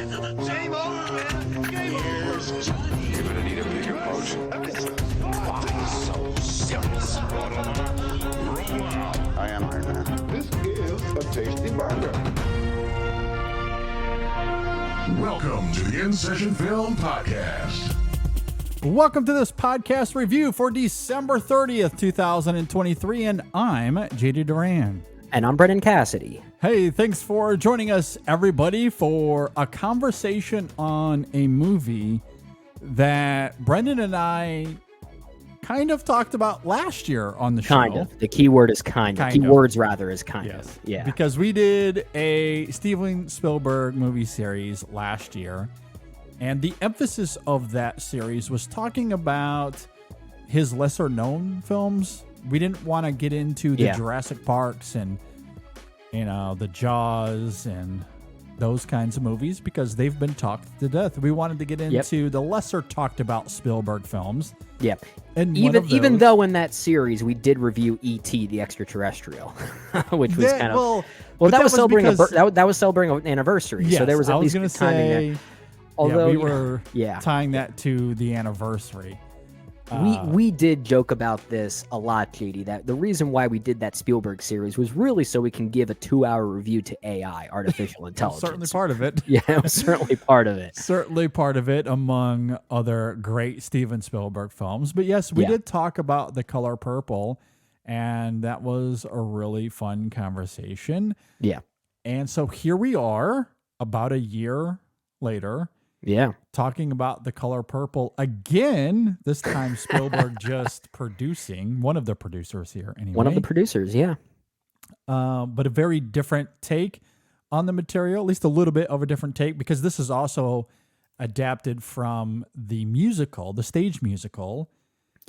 Game over, man. Game over. You're gonna need a bigger boat. Why so serious? Roll out. I am Iron Man. This is a tasty burger. Welcome to the In Session Film Podcast. Welcome to this podcast review for December 30th, 2023, and I'm JD Duran. And I'm Brendan Cassidy. Hey, thanks for joining us, everybody, for a conversation on a movie that Brendan and I kind of talked about last year on the show. Kind of. The key word is kind of. Keywords, rather, is kind of. Yeah. Because we did a Steven Spielberg movie series last year, and the emphasis of that series was talking about his lesser-known films. We didn't want to get into the Jurassic Parks and, you know, the Jaws and those kinds of movies because they've been talked to death. We wanted to get into the lesser talked about Spielberg films. Yeah. And even though in that series we did review E.T. the Extraterrestrial, which was kind of that was celebrating that was celebrating an anniversary. Yes, so there was at least good timing there. Although we were tying that to the anniversary. We did joke about this a lot, JD, that the reason why we did that Spielberg series was really so we can give a 2-hour review to AI, artificial intelligence. Certainly part of it. Yeah, it was certainly part of it. Certainly part of it, among other great Steven Spielberg films. But yes, we did talk about The Color Purple, and that was a really fun conversation. Yeah. And so here we are, about a year later. Yeah. Talking about The Color Purple again, this time Spielberg just producing, one of the producers here anyway. One of the producers, yeah. But a very different take on the material, at least a little bit of a different take, because this is also adapted from the musical, the stage musical,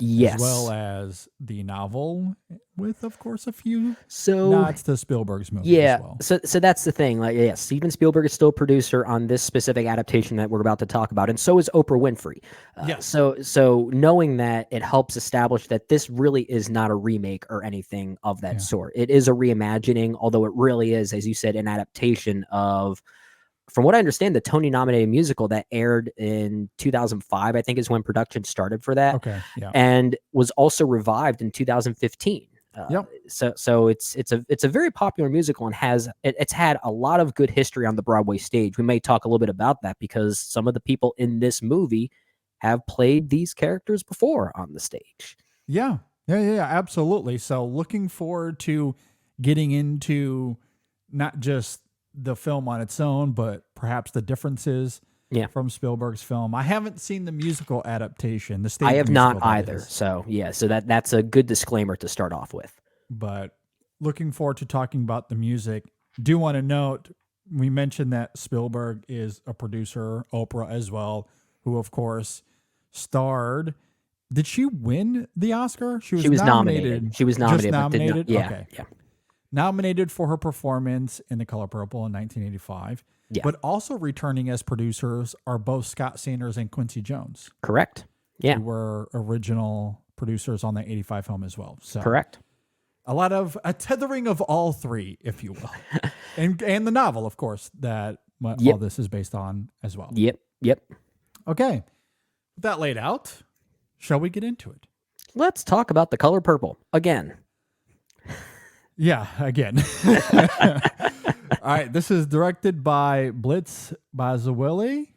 yes, as well as the novel, with, of course, a few nods to Spielberg's movie as well. So that's the thing. Like, yeah, Steven Spielberg is still producer on this specific adaptation that we're about to talk about, and so is Oprah Winfrey. Yes. So knowing that, it helps establish that this really is not a remake or anything of that sort. It is a reimagining, although it really is, as you said, an adaptation of, from what I understand, the Tony-nominated musical that aired in 2005, I think, is when production started for that. Okay, yeah. And was also revived in 2015. So it's a very popular musical and it's had a lot of good history on the Broadway stage. We may talk a little bit about that because some of the people in this movie have played these characters before on the stage. Yeah, absolutely. So looking forward to getting into not just the film on its own, but perhaps the differences from Spielberg's film. I haven't seen the musical adaptation. The stage I have musical, not either. So that's a good disclaimer to start off with. But looking forward to talking about the music. Do want to note, we mentioned that Spielberg is a producer, Oprah as well, who of course starred. Did she win the Oscar? She was nominated. She was nominated. Just nominated? Yeah. Nominated for her performance in The Color Purple in 1985, but also returning as producers are both Scott Sanders and Quincy Jones. Correct. Yeah. Who were original producers on the 85 film as well. So correct. A tethering of all three, if you will. and the novel, of course, that all this is based on as well. Yep. Okay. With that laid out, shall we get into it? Let's talk about The Color Purple again. Yeah, again. All right, this is directed by Blitz Bazawule,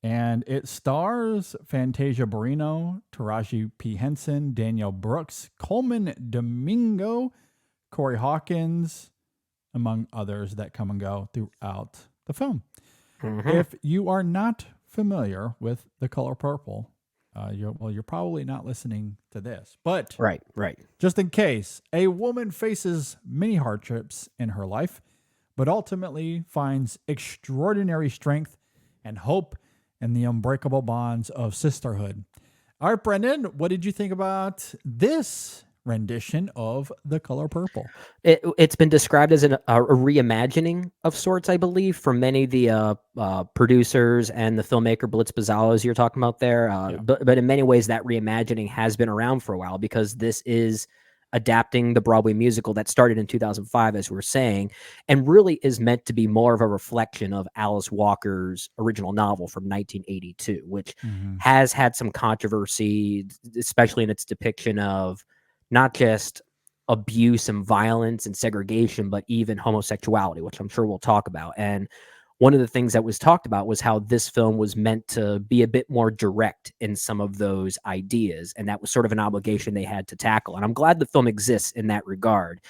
and it stars Fantasia Barrino, Taraji P. Henson, Danielle Brooks, Coleman Domingo, Corey Hawkins, among others that come and go throughout the film. Mm-hmm. If you are not familiar with The Color Purple, you're probably not listening to this, but right. Just in case, a woman faces many hardships in her life, but ultimately finds extraordinary strength and hope in the unbreakable bonds of sisterhood. All right, Brendan, what did you think about this rendition of The Color Purple? It's been described as a reimagining of sorts, I believe, from many of the producers and the filmmaker Blitz Bazawule, as you're talking about there. But in many ways, that reimagining has been around for a while because this is adapting the Broadway musical that started in 2005, as we were saying, and really is meant to be more of a reflection of Alice Walker's original novel from 1982, which has had some controversy, especially in its depiction of not just abuse and violence and segregation, but even homosexuality, which I'm sure we'll talk about. And one of the things that was talked about was how this film was meant to be a bit more direct in some of those ideas. And that was sort of an obligation they had to tackle. And I'm glad the film exists in that regard.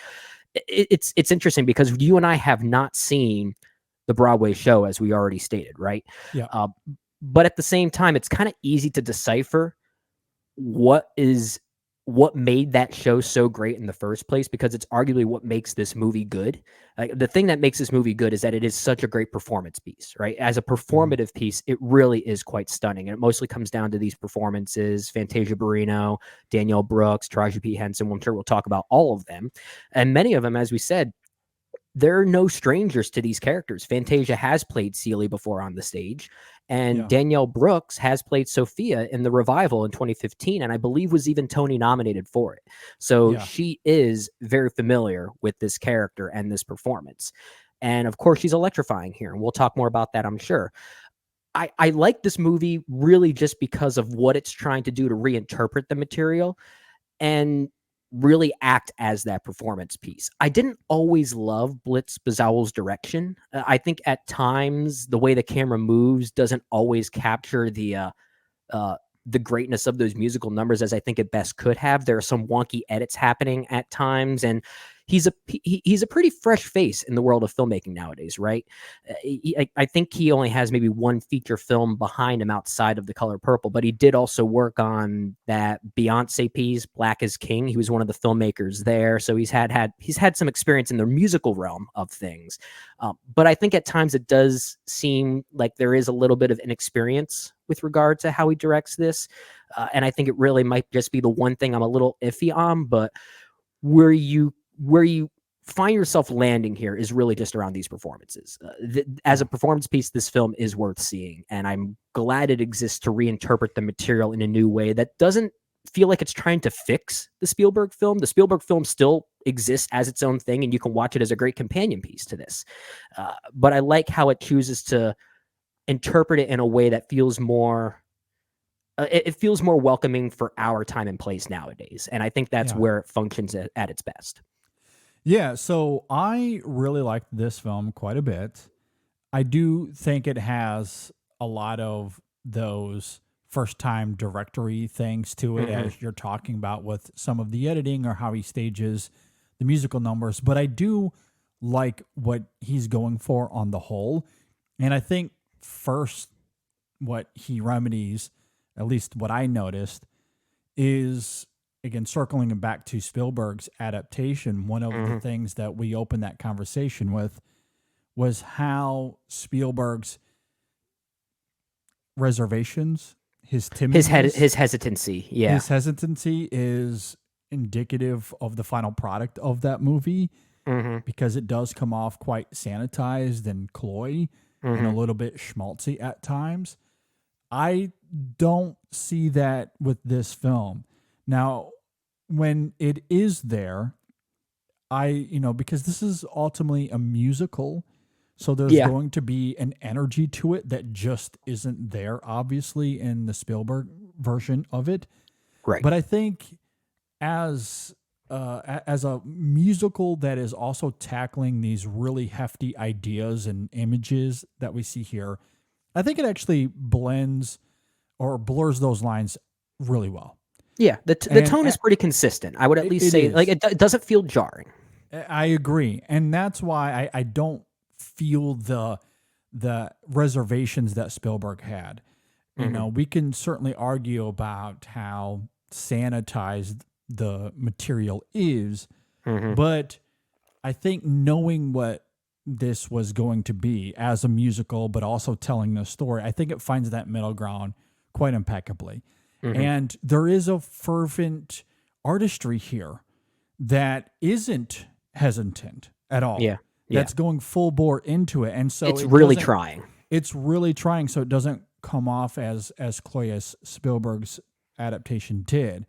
It's interesting because you and I have not seen the Broadway show, as we already stated, right? Yeah. But at the same time, it's kind of easy to decipher what made that show so great in the first place, because it's arguably what makes this movie good. The thing that makes this movie good is that it is such a great performance piece, right? As a performative piece, it really is quite stunning. And it mostly comes down to these performances: Fantasia Barrino, Danielle Brooks, Taraji P. Henson. I'm sure we'll talk about all of them. And many of them, as we said, they're no strangers to these characters. Fantasia has played Celie before on the stage, and Danielle Brooks has played Sophia in the revival in 2015, and I believe was even Tony nominated for it. So she is very familiar with this character and this performance. And of course, she's electrifying here, and we'll talk more about that, I'm sure. I like this movie really just because of what it's trying to do to reinterpret the material and really act as that performance piece. I didn't always love Blitz Bazawule's direction. I think at times the way the camera moves doesn't always capture the greatness of those musical numbers as I think it best could have. There are some wonky edits happening at times, and he's a pretty fresh face in the world of filmmaking nowadays, right? I think he only has maybe one feature film behind him outside of The Color Purple, but he did also work on that Beyonce piece, Black is King. He was one of the filmmakers there, so he's had some experience in the musical realm of things. But I think at times it does seem like there is a little bit of inexperience with regard to how he directs this, and I think it really might just be the one thing I'm a little iffy on. But where you find yourself landing here is really just around these performances. As a performance piece, this film is worth seeing, and I'm glad it exists to reinterpret the material in a new way that doesn't feel like it's trying to fix the Spielberg film. The Spielberg film still exists as its own thing, and you can watch it as a great companion piece to this. But I like how it chooses to interpret it in a way that feels more it feels more welcoming for our time and place nowadays. And I think that's where it functions at its best. Yeah, so I really liked this film quite a bit. I do think it has a lot of those first-time directory things to it, as you're talking about with some of the editing or how he stages the musical numbers. But I do like what he's going for on the whole. And I think first what he remedies, at least what I noticed, is, again, circling back to Spielberg's adaptation, one of the things that we opened that conversation with was how Spielberg's reservations, his timidness, his hesitancy, his hesitancy is indicative of the final product of that movie, because it does come off quite sanitized and cloy and a little bit schmaltzy at times. I don't see that with this film. Now, when it is there, because this is ultimately a musical, so there's going to be an energy to it that just isn't there, obviously, in the Spielberg version of it. Right. But I think as a musical that is also tackling these really hefty ideas and images that we see here, I think it actually blends or blurs those lines really well. Yeah, the tone is pretty consistent. I would at least say, like, it doesn't feel jarring. I agree, and that's why I don't feel the reservations that Spielberg had. You know, we can certainly argue about how sanitized the material is, but I think knowing what this was going to be as a musical, but also telling the story, I think it finds that middle ground quite impeccably. And there is a fervent artistry here that isn't hesitant at all. That's going full bore into it. And so it's really trying. It's really trying, so it doesn't come off as cloy as Spielberg's adaptation did.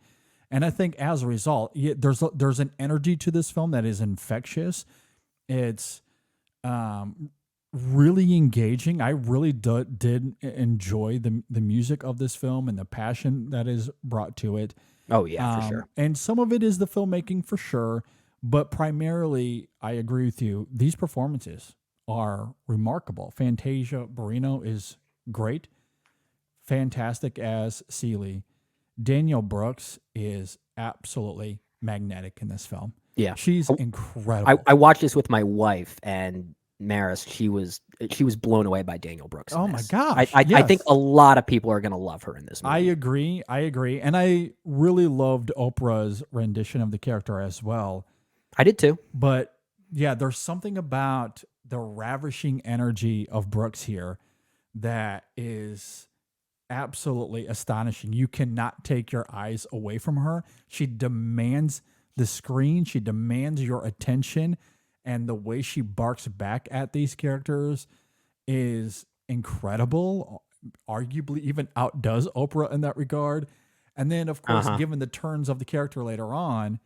And I think as a result, there's an energy to this film that is infectious. It's really engaging. I really did enjoy the music of this film and the passion that is brought to it. Oh yeah, for sure. And some of it is the filmmaking for sure, but primarily, I agree with you. These performances are remarkable. Fantasia Barrino is great, fantastic as Celie. Danielle Brooks is absolutely magnetic in this film. Yeah, she's incredible. I watched this with my wife, and Maris, she was blown away by Danielle Brooks. Oh my gosh! I think a lot of people are going to love her in this movie. I agree, and I really loved Oprah's rendition of the character as well. I did too. But yeah, there's something about the ravishing energy of Brooks here that is absolutely astonishing. You cannot take your eyes away from her. She demands the screen. She demands your attention. And the way she barks back at these characters is incredible. Arguably even outdoes Oprah in that regard. And then, of course, given the turns of the character later on,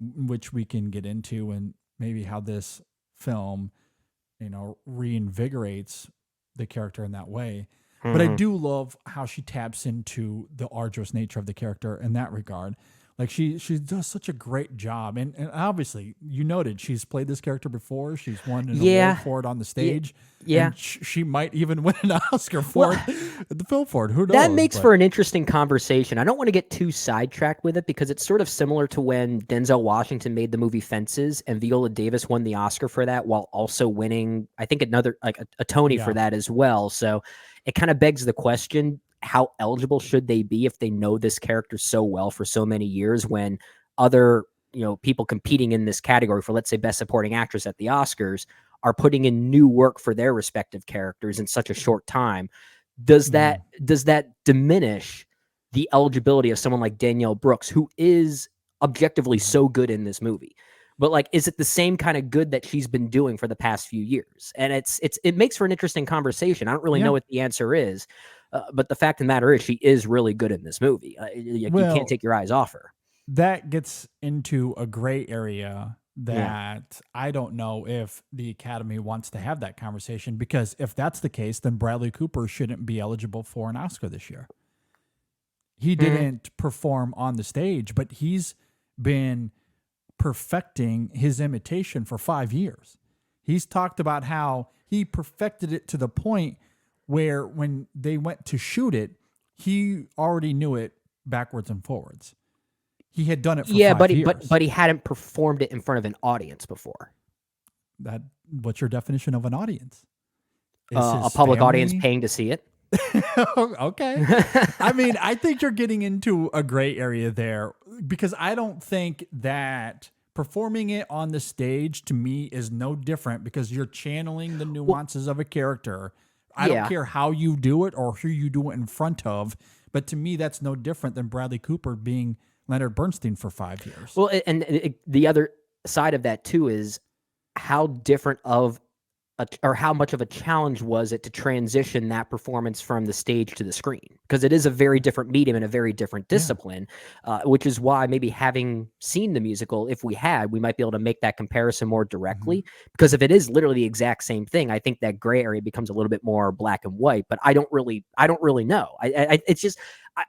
which we can get into, and maybe how this film, reinvigorates the character in that way. But I do love how she taps into the arduous nature of the character in that regard. Like she does such a great job. And obviously, you noted she's played this character before. She's won an award for it on the stage. Yeah. And she might even win an Oscar for it at the film for it. Who knows? That makes for an interesting conversation. I don't want to get too sidetracked with it because it's sort of similar to when Denzel Washington made the movie Fences and Viola Davis won the Oscar for that while also winning, I think, another a Tony for that as well. So it kind of begs the question, how eligible should they be if they know this character so well for so many years when other, people competing in this category for, let's say, Best Supporting Actress at the Oscars are putting in new work for their respective characters in such a short time? Does that diminish the eligibility of someone like Danielle Brooks, who is objectively so good in this movie? But is it the same kind of good that she's been doing for the past few years? And it makes for an interesting conversation. I don't really know what the answer is. But the fact of the matter is she is really good in this movie. You can't take your eyes off her. That gets into a gray area that I don't know if the Academy wants to have that conversation, because if that's the case, then Bradley Cooper shouldn't be eligible for an Oscar this year. He didn't perform on the stage, but he's been perfecting his imitation for 5 years. He's talked about how he perfected it to the point where when they went to shoot it, he already knew it backwards and forwards. He had done it for 5 years. But he hadn't performed it in front of an audience before. What's your definition of an audience? A public audience paying to see it. Okay. I mean, I think you're getting into a gray area there, because I don't think that performing it on the stage to me is no different, because you're channeling the nuances of a character. I don't care how you do it or who you do it in front of, but to me, that's no different than Bradley Cooper being Leonard Bernstein for 5 years. Well, and the other side of that too is how different of or how much of a challenge was it to transition that performance from the stage to the screen? Because it is a very different medium and a very different discipline, which is why maybe having seen the musical, if we had, we might be able to make that comparison more directly. Because if it is literally the exact same thing, I think that gray area becomes a little bit more black and white. But I don't really know. It's just,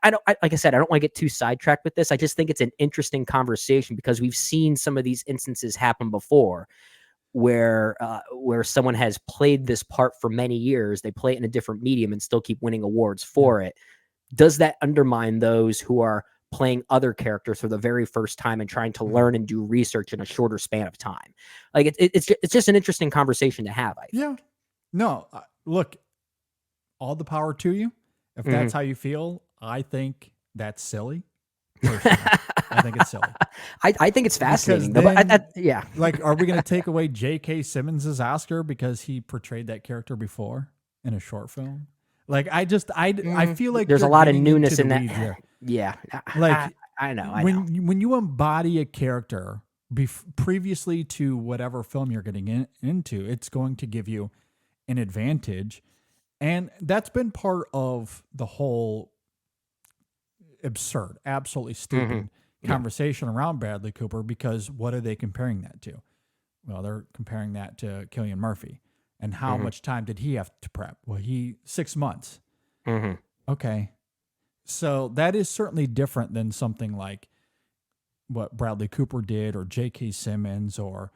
like I said, I don't want to get too sidetracked with this. I just think it's an interesting conversation because we've seen some of these instances happen before, where someone has played this part for many years, they play it in a different medium and still keep winning awards for it. Does that undermine those who are playing other characters for the very first time and trying to learn and do research in a shorter span of time? Like it's just an interesting conversation to have. I think. Yeah. No, look, all the power to you. If that's how you feel, I think that's silly. I think it's silly. I think it's fascinating. Then, like, are we going to take away J.K. Simmons' Oscar because he portrayed that character before in a short film? Like, I feel like there's a lot of newness in that. Yeah, like I know. When you embody a character previously to whatever film you're getting into, it's going to give you an advantage, and that's been part of the whole absurd, absolutely stupid conversation around Bradley Cooper, because what are they comparing that to? Well, they're comparing that to Cillian Murphy. And how much time did he have to prep? Well, 6 months. Okay. So that is certainly different than something like what Bradley Cooper did, or J.K. Simmons, or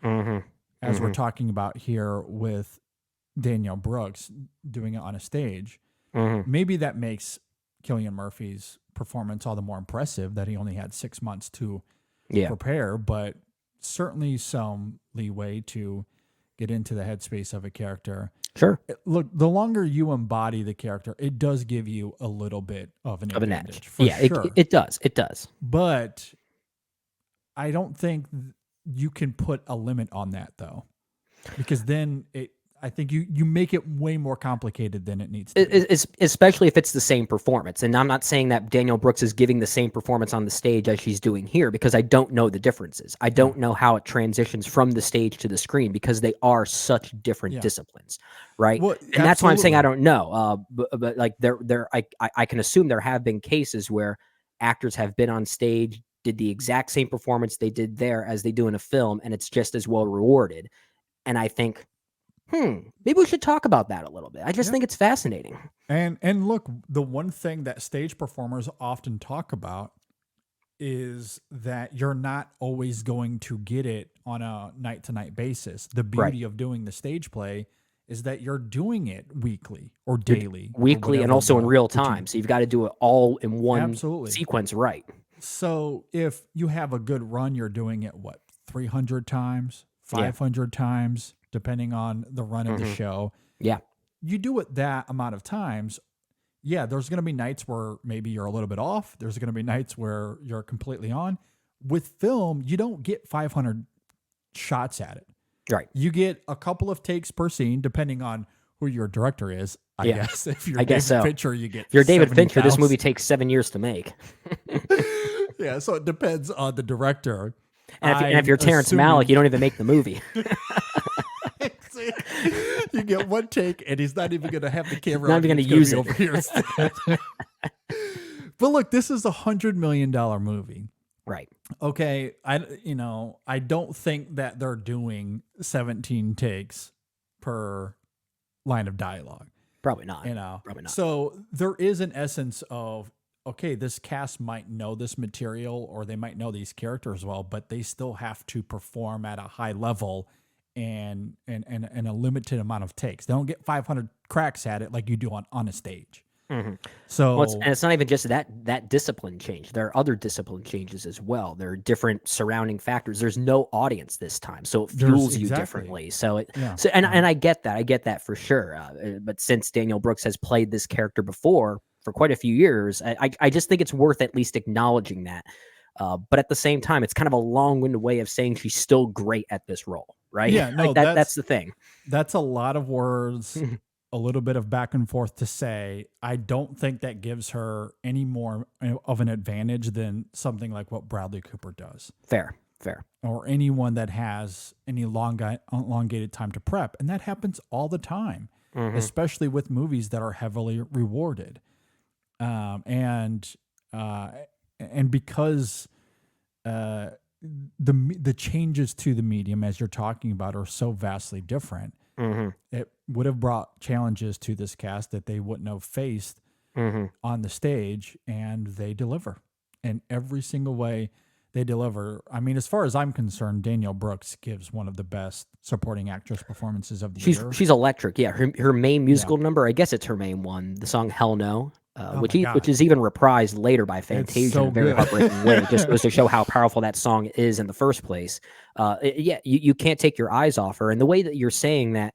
as we're talking about here with Danielle Brooks doing it on a stage. Maybe that makes Cillian Murphy's performance all the more impressive, that he only had 6 months to prepare, but certainly some leeway to get into the headspace of a character. Sure. Look, the longer you embody the character, it does give you a little bit of an advantage. Edge. For Yeah, sure. it does. It does. But I don't think you can put a limit on that, though, because then I think you make it way more complicated than it needs to be. Especially if it's the same performance. And I'm not saying that Danielle Brooks is giving the same performance on the stage as she's doing here, because I don't know the differences. I don't know how it transitions from the stage to the screen, because they are such different disciplines, right? Well, and that's why I'm saying I absolutely. don't know. But like I can assume there have been cases where actors have been on stage, did the exact same performance they did there as they do in a film, and it's just as well rewarded. And I think, maybe we should talk about that a little bit. I just think it's fascinating. And look, the one thing that stage performers often talk about is that you're not always going to get it on a night-to-night basis. The beauty of doing the stage play is that you're doing it weekly or daily. Weekly, and also in real time. So you've got to do it all in one sequence, right? So if you have a good run, you're doing it, 300 times, 500 times, depending on the run of the show. Yeah. You do it that amount of times. Yeah, there's going to be nights where maybe you're a little bit off. There's going to be nights where you're completely on. With film, you don't get 500 shots at it. Right. You get a couple of takes per scene, depending on who your director is. I guess if you're David Fincher, you get. If you're David Fincher, this 70,000. movie takes 7 years to make. Yeah, so it depends on the director. And if you're Terrence Malick, you don't even make the movie. You get one take, and he's not even going to have the camera. Not even going to use it over here. But look, this is $100 million movie. Right. Okay, I don't think that they're doing 17 takes per line of dialogue. Probably not. Probably not. So there is an essence of, okay, this cast might know this material, or they might know these characters well, but they still have to perform at a high level and a limited amount of takes. They don't get 500 cracks at it like you do on a stage. So and it's not even just that discipline change. There are other discipline changes as well. There are different surrounding factors. There's no audience this time, so it fuels you differently. So and I get that. I get that for sure. But since Danielle Brooks has played this character before for quite a few years, I just think it's worth at least acknowledging that. But at the same time, it's kind of a long-winded way of saying she's still great at this role, right? Yeah, no, that's the thing. That's a lot of words. A little bit of back and forth to say. I don't think that gives her any more of an advantage than something like what Bradley Cooper does. Fair. Or anyone that has any elongated time to prep. And that happens all the time, especially with movies that are heavily rewarded. And because the changes to the medium, as you're talking about, are so vastly different, it would have brought challenges to this cast that they wouldn't have faced on the stage, and they deliver in every single way. They deliver. I mean, as far as I'm concerned, Danielle Brooks gives one of the best supporting actress performances of the year. She's electric. Yeah, her main musical number, I guess it's her main one, the song "Hell No," which is even reprised later by Fantasia in a very heartbreaking way. It just goes to show how powerful that song is in the first place. You can't take your eyes off her, and the way that you're saying that.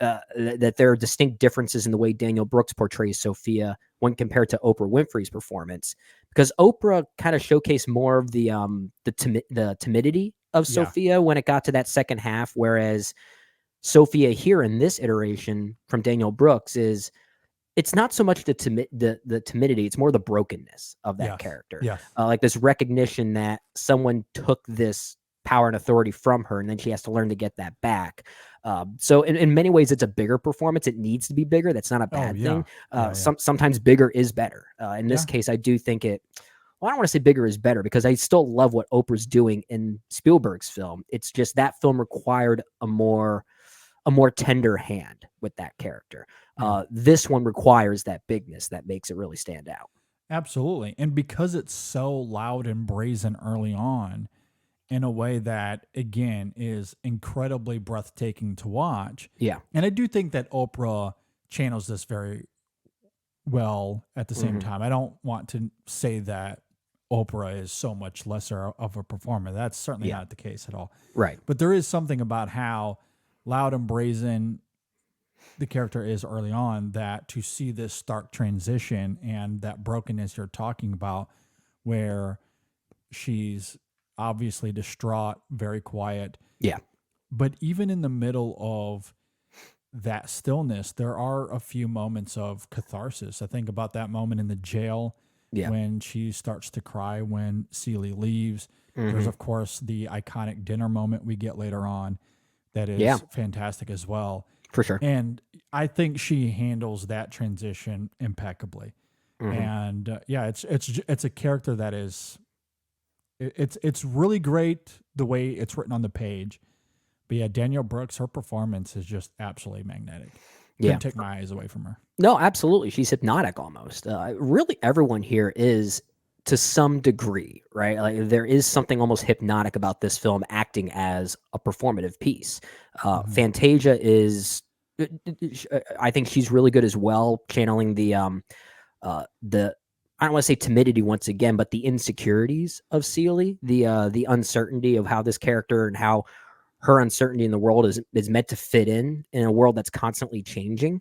That there are distinct differences in the way Danielle Brooks portrays Sophia when compared to Oprah Winfrey's performance, because Oprah kind of showcased more of the timidity of Sophia when it got to that second half, whereas Sophia here in this iteration from Danielle Brooks it's not so much the timidity, it's more the brokenness of that character. Like this recognition that someone took this power and authority from her, and then she has to learn to get that back. So in many ways, it's a bigger performance. It needs to be bigger. That's not a bad thing. Sometimes bigger is better. In this case, I do think it I don't want to say bigger is better, because I still love what Oprah's doing in Spielberg's film. It's just that film required a more tender hand with that character. This one requires that bigness that makes it really stand out. Absolutely. And because it's so loud and brazen early on, in a way that, again, is incredibly breathtaking to watch. Yeah. And I do think that Oprah channels this very well at the same time. I don't want to say that Oprah is so much lesser of a performer. That's certainly not the case at all. Right. But there is something about how loud and brazen the character is early on, that to see this stark transition and that brokenness you're talking about, where she's obviously distraught, very quiet. Yeah. But even in the middle of that stillness, there are a few moments of catharsis. I think about that moment in the jail when she starts to cry when Celie leaves. There's, of course, the iconic dinner moment we get later on that is fantastic as well. For sure. And I think she handles that transition impeccably. And it's a character that is, it's really great the way it's written on the page. But yeah, Danielle Brooks, her performance is just absolutely magnetic. Couldn't take my eyes away from her. No, absolutely. She's hypnotic almost. Really, everyone here is, to some degree, right? Like, there is something almost hypnotic about this film acting as a performative piece. Fantasia is, I think she's really good as well, channeling the I don't want to say timidity once again, but the insecurities of Celie, the uncertainty of how this character and how her uncertainty in the world is meant to fit in a world that's constantly changing,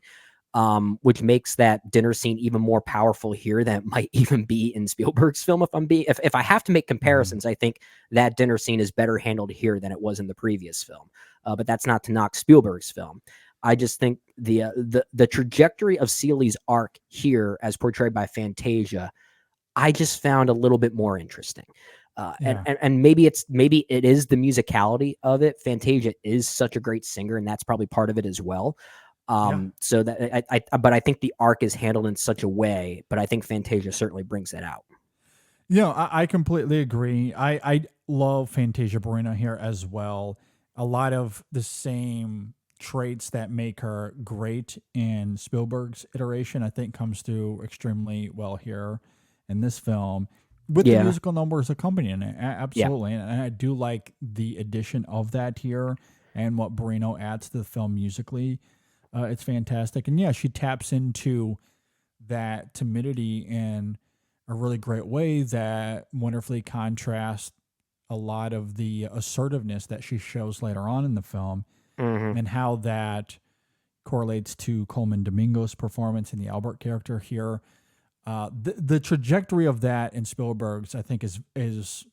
which makes that dinner scene even more powerful here than it might even be in Spielberg's film. If I have to make comparisons, I think that dinner scene is better handled here than it was in the previous film. But that's not to knock Spielberg's film. I just think the trajectory of Celie's arc here, as portrayed by Fantasia, I just found a little bit more interesting. And maybe it is the musicality of it. Fantasia is such a great singer, and that's probably part of it as well. So that but I think the arc is handled in such a way, but I think Fantasia certainly brings that out. I completely agree. I love Fantasia Barrino here as well. A lot of the same traits that make her great in Spielberg's iteration, I think, comes through extremely well here in this film, with the musical numbers accompanying it. Absolutely. And I do like the addition of that here and what Barrino adds to the film musically. It's fantastic. And she taps into that timidity in a really great way that wonderfully contrasts a lot of the assertiveness that she shows later on in the film, and how that correlates to Coleman Domingo's performance in the Albert character here. The trajectory of that in Spielberg's, I think, is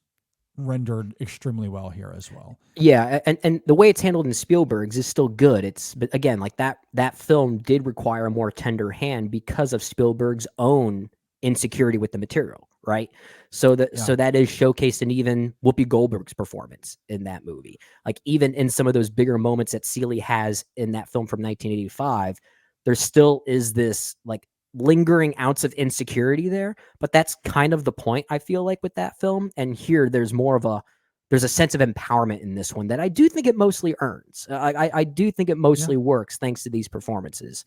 rendered extremely well here as well. Yeah, and the way it's handled in Spielberg's is still good. But again, like that film did require a more tender hand because of Spielberg's own insecurity with the material, right? So that is showcased in even Whoopi Goldberg's performance in that movie. Like, even in some of those bigger moments that Celie has in that film from 1985, there still is this like lingering ounce of insecurity there, but that's kind of the point, I feel like, with that film. And here there's a sense of empowerment in this one that I do think it mostly earns. I do think it mostly works thanks to these performances.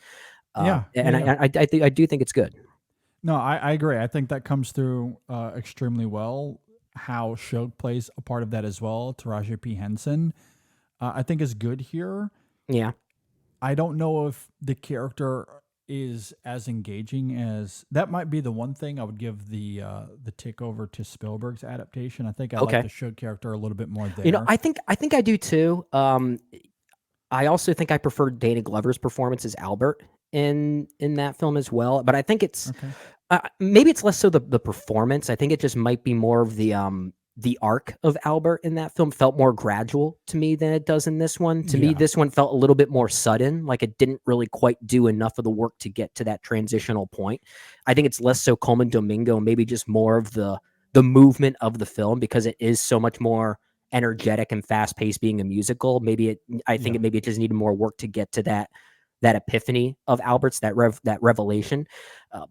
I do think it's good. No, I agree. I think that comes through extremely well. How Shug plays a part of that as well. Taraji P. Henson, I think, is good here. Yeah. I don't know if the character is as engaging as that. Might be the one thing I would give the tick over to Spielberg's adaptation. I think I like the Shug character a little bit more there. I think I do too. I also think I prefer Danny Glover's performance as Albert in that film as well. But I think it's maybe it's less so the performance. I think it just might be more of the arc of Albert in that film felt more gradual to me than it does in this one. To me, this one felt a little bit more sudden, like it didn't really quite do enough of the work to get to that transitional point. I think it's less so Coleman Domingo, maybe just more of the movement of the film, because it is so much more energetic and fast paced being a musical. Maybe it just needed more work to get to that epiphany of Albert's, that revelation.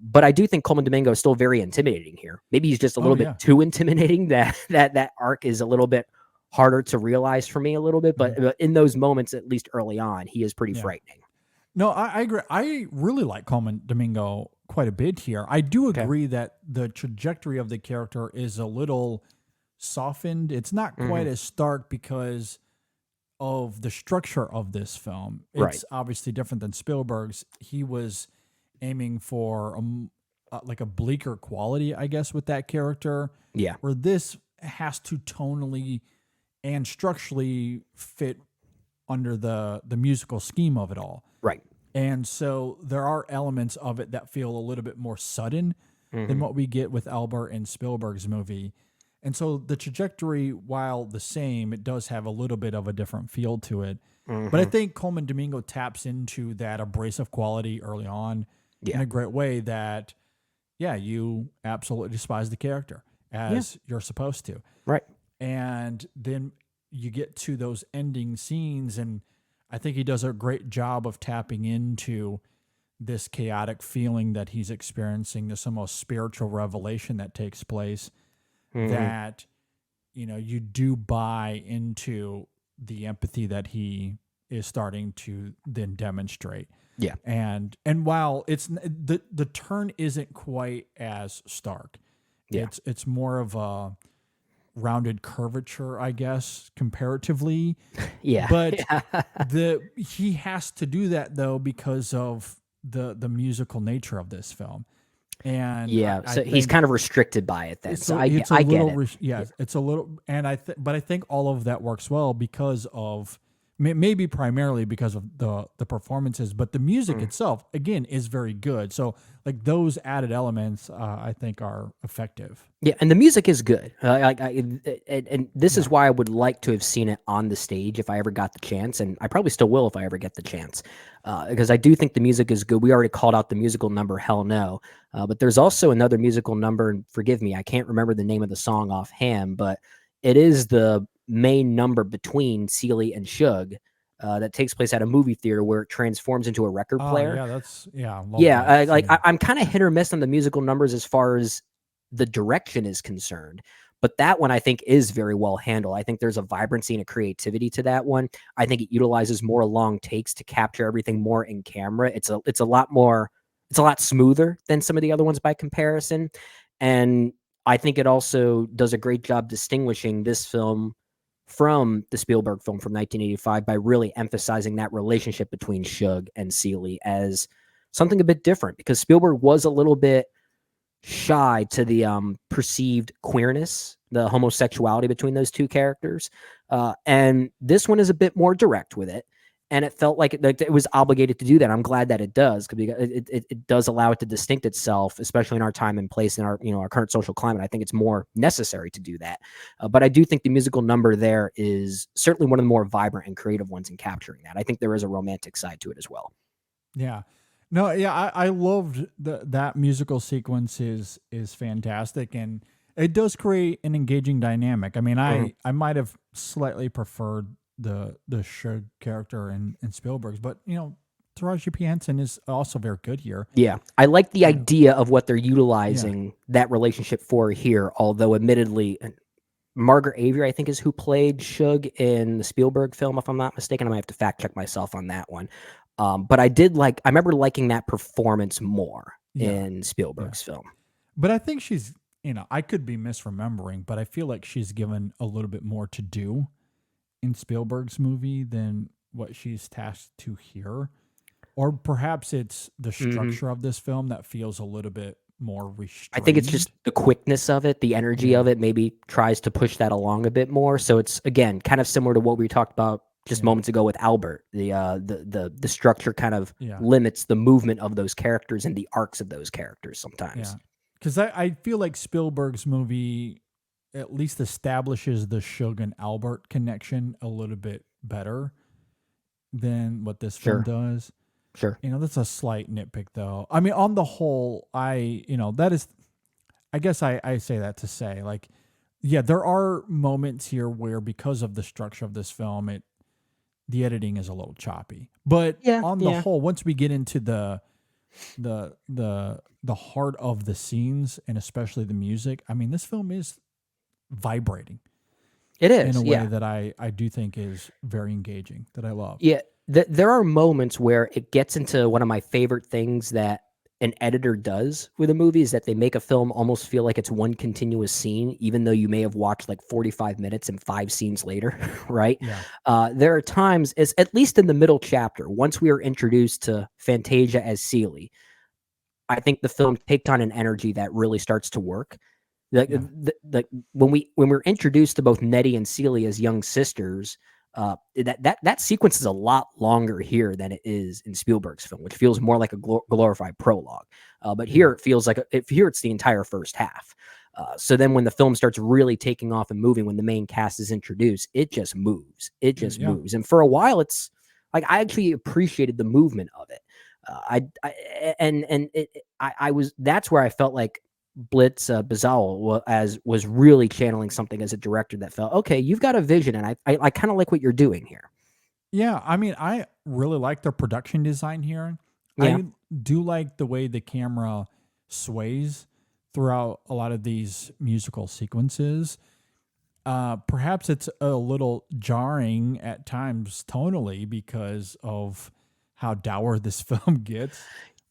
But I do think Coleman Domingo is still very intimidating here. Maybe he's just a little bit too intimidating. That arc is a little bit harder to realize for me a little bit, but in those moments, at least early on, he is pretty frightening. No, I agree. I really like Coleman Domingo quite a bit here. I do agree that the trajectory of the character is a little softened. It's not quite as stark because of the structure of this film. It's obviously different than Spielberg's. He was aiming for like a bleaker quality, I guess, with that character. Yeah. Where this has to tonally and structurally fit under the musical scheme of it all. Right. And so there are elements of it that feel a little bit more sudden than what we get with Albert and Spielberg's movie. And so the trajectory, while the same, it does have a little bit of a different feel to it. But I think Coleman Domingo taps into that abrasive quality early on in a great way that, you absolutely despise the character as you're supposed to. Right. And then you get to those ending scenes, and I think he does a great job of tapping into this chaotic feeling that he's experiencing, this almost spiritual revelation that takes place that, you do buy into the empathy that he is starting to then demonstrate. Yeah. And while it's the turn isn't quite as stark, it's more of a rounded curvature, I guess, comparatively. But he has to do that though because of the musical nature of this film. And so he's kind of restricted by it then. So I get it. It's a little, and but I think all of that works well because of maybe primarily because of the performances, but the music itself again is very good. So like those added elements, I think are effective. Yeah, and the music is good. And this is why I would like to have seen it on the stage if I ever got the chance, and I probably still will if I ever get the chance, because I do think the music is good. We already called out the musical number, Hell No, but there's also another musical number, and forgive me, I can't remember the name of the song offhand, but it is the main number between Seeley and Shug that takes place at a movie theater where it transforms into a record player. I'm kind of hit or miss on the musical numbers as far as the direction is concerned, but that one I think is very well handled. I think there's a vibrancy and a creativity to that one. I think it utilizes more long takes to capture everything more in camera. It's a lot smoother than some of the other ones by comparison, and I think it also does a great job distinguishing this film from the Spielberg film from 1985 by really emphasizing that relationship between Shug and Seeley as something a bit different, because Spielberg was a little bit shy to the perceived queerness, the homosexuality between those two characters. And this one is a bit more direct with it. And it felt like it was obligated to do that. I'm glad that it does, because it does allow it to distinct itself, especially in our time and place in our our current social climate. I think it's more necessary to do that. But I do think the musical number there is certainly one of the more vibrant and creative ones in capturing that. I think there is a romantic side to it as well. Yeah. No, yeah, I loved that musical sequence is fantastic, and it does create an engaging dynamic. I mean, I might have slightly preferred the Shug character in Spielberg's, but Taraji P. Henson is also very good here. Yeah, I like the idea of what they're utilizing that relationship for here, although admittedly Margaret Avery, I think, is who played Shug in the Spielberg film, if I'm not mistaken. I might have to fact check myself on that one. But I remember liking that performance more in Spielberg's film. But I think she's, I could be misremembering, but I feel like she's given a little bit more to do in Spielberg's movie than what she's tasked to here. Or perhaps it's the structure of this film that feels a little bit more restrained. I think it's just the quickness of it, the energy of it maybe tries to push that along a bit more. So it's, again, kind of similar to what we talked about just moments ago with Albert. The structure kind of limits the movement of those characters and the arcs of those characters sometimes. Because I feel like Spielberg's movie at least establishes the Shug and Albert connection a little bit better than what this film does. Sure. That's a slight nitpick though. I mean, on the whole, that is, I guess I say that to say, like, there are moments here where because of the structure of this film, the editing is a little choppy. But Yeah, on the yeah. whole, once we get into the heart of the scenes and especially the music, I mean, this film is vibrating It in is, a way yeah. that I do think is very engaging, that I love. Yeah, there are moments where it gets into one of my favorite things that an editor does with a movie is that they make a film almost feel like it's one continuous scene, even though you may have watched like 45 minutes and 5 scenes later, right? Yeah. There are times, as at least in the middle chapter, once we are introduced to Fantasia as Celie, I think the film takes on an energy that really starts to work. Yeah. When we're introduced to both Nettie and Celia as young sisters, that sequence is a lot longer here than it is in Spielberg's film, which feels more like a glorified prologue. But here it feels like here it's the entire first half. So then when the film starts really taking off and moving, when the main cast is introduced, it just moves. It just moves. And for a while, it's like I actually appreciated the movement of it. That's where I felt like Blitz Bazawule was really channeling something as a director that felt, okay, you've got a vision, and I kind of like what you're doing here. Yeah, I mean, I really like the production design here. Yeah. I do like the way the camera sways throughout a lot of these musical sequences. Perhaps it's a little jarring at times tonally because of how dour this film gets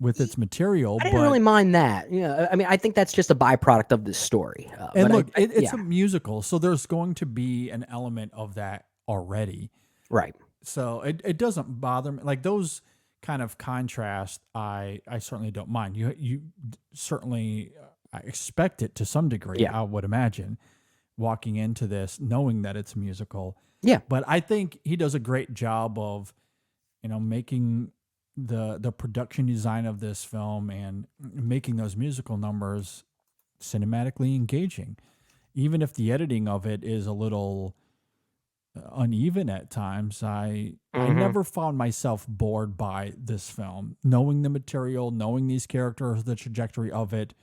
with its material. I didn't really mind that. Yeah, I mean, I think that's just a byproduct of this story. And but look, it's a musical, so there's going to be an element of that already. right. So it doesn't bother me. Like those kind of contrast, I certainly don't mind. You certainly I expect it to some degree, Yeah. I would imagine, walking into this, knowing that it's a musical. Yeah. But I think he does a great job of, making the production design of this film and making those musical numbers cinematically engaging. Even if the editing of it is a little uneven at times, I never found myself bored by this film. Knowing the material, knowing these characters, the trajectory of it,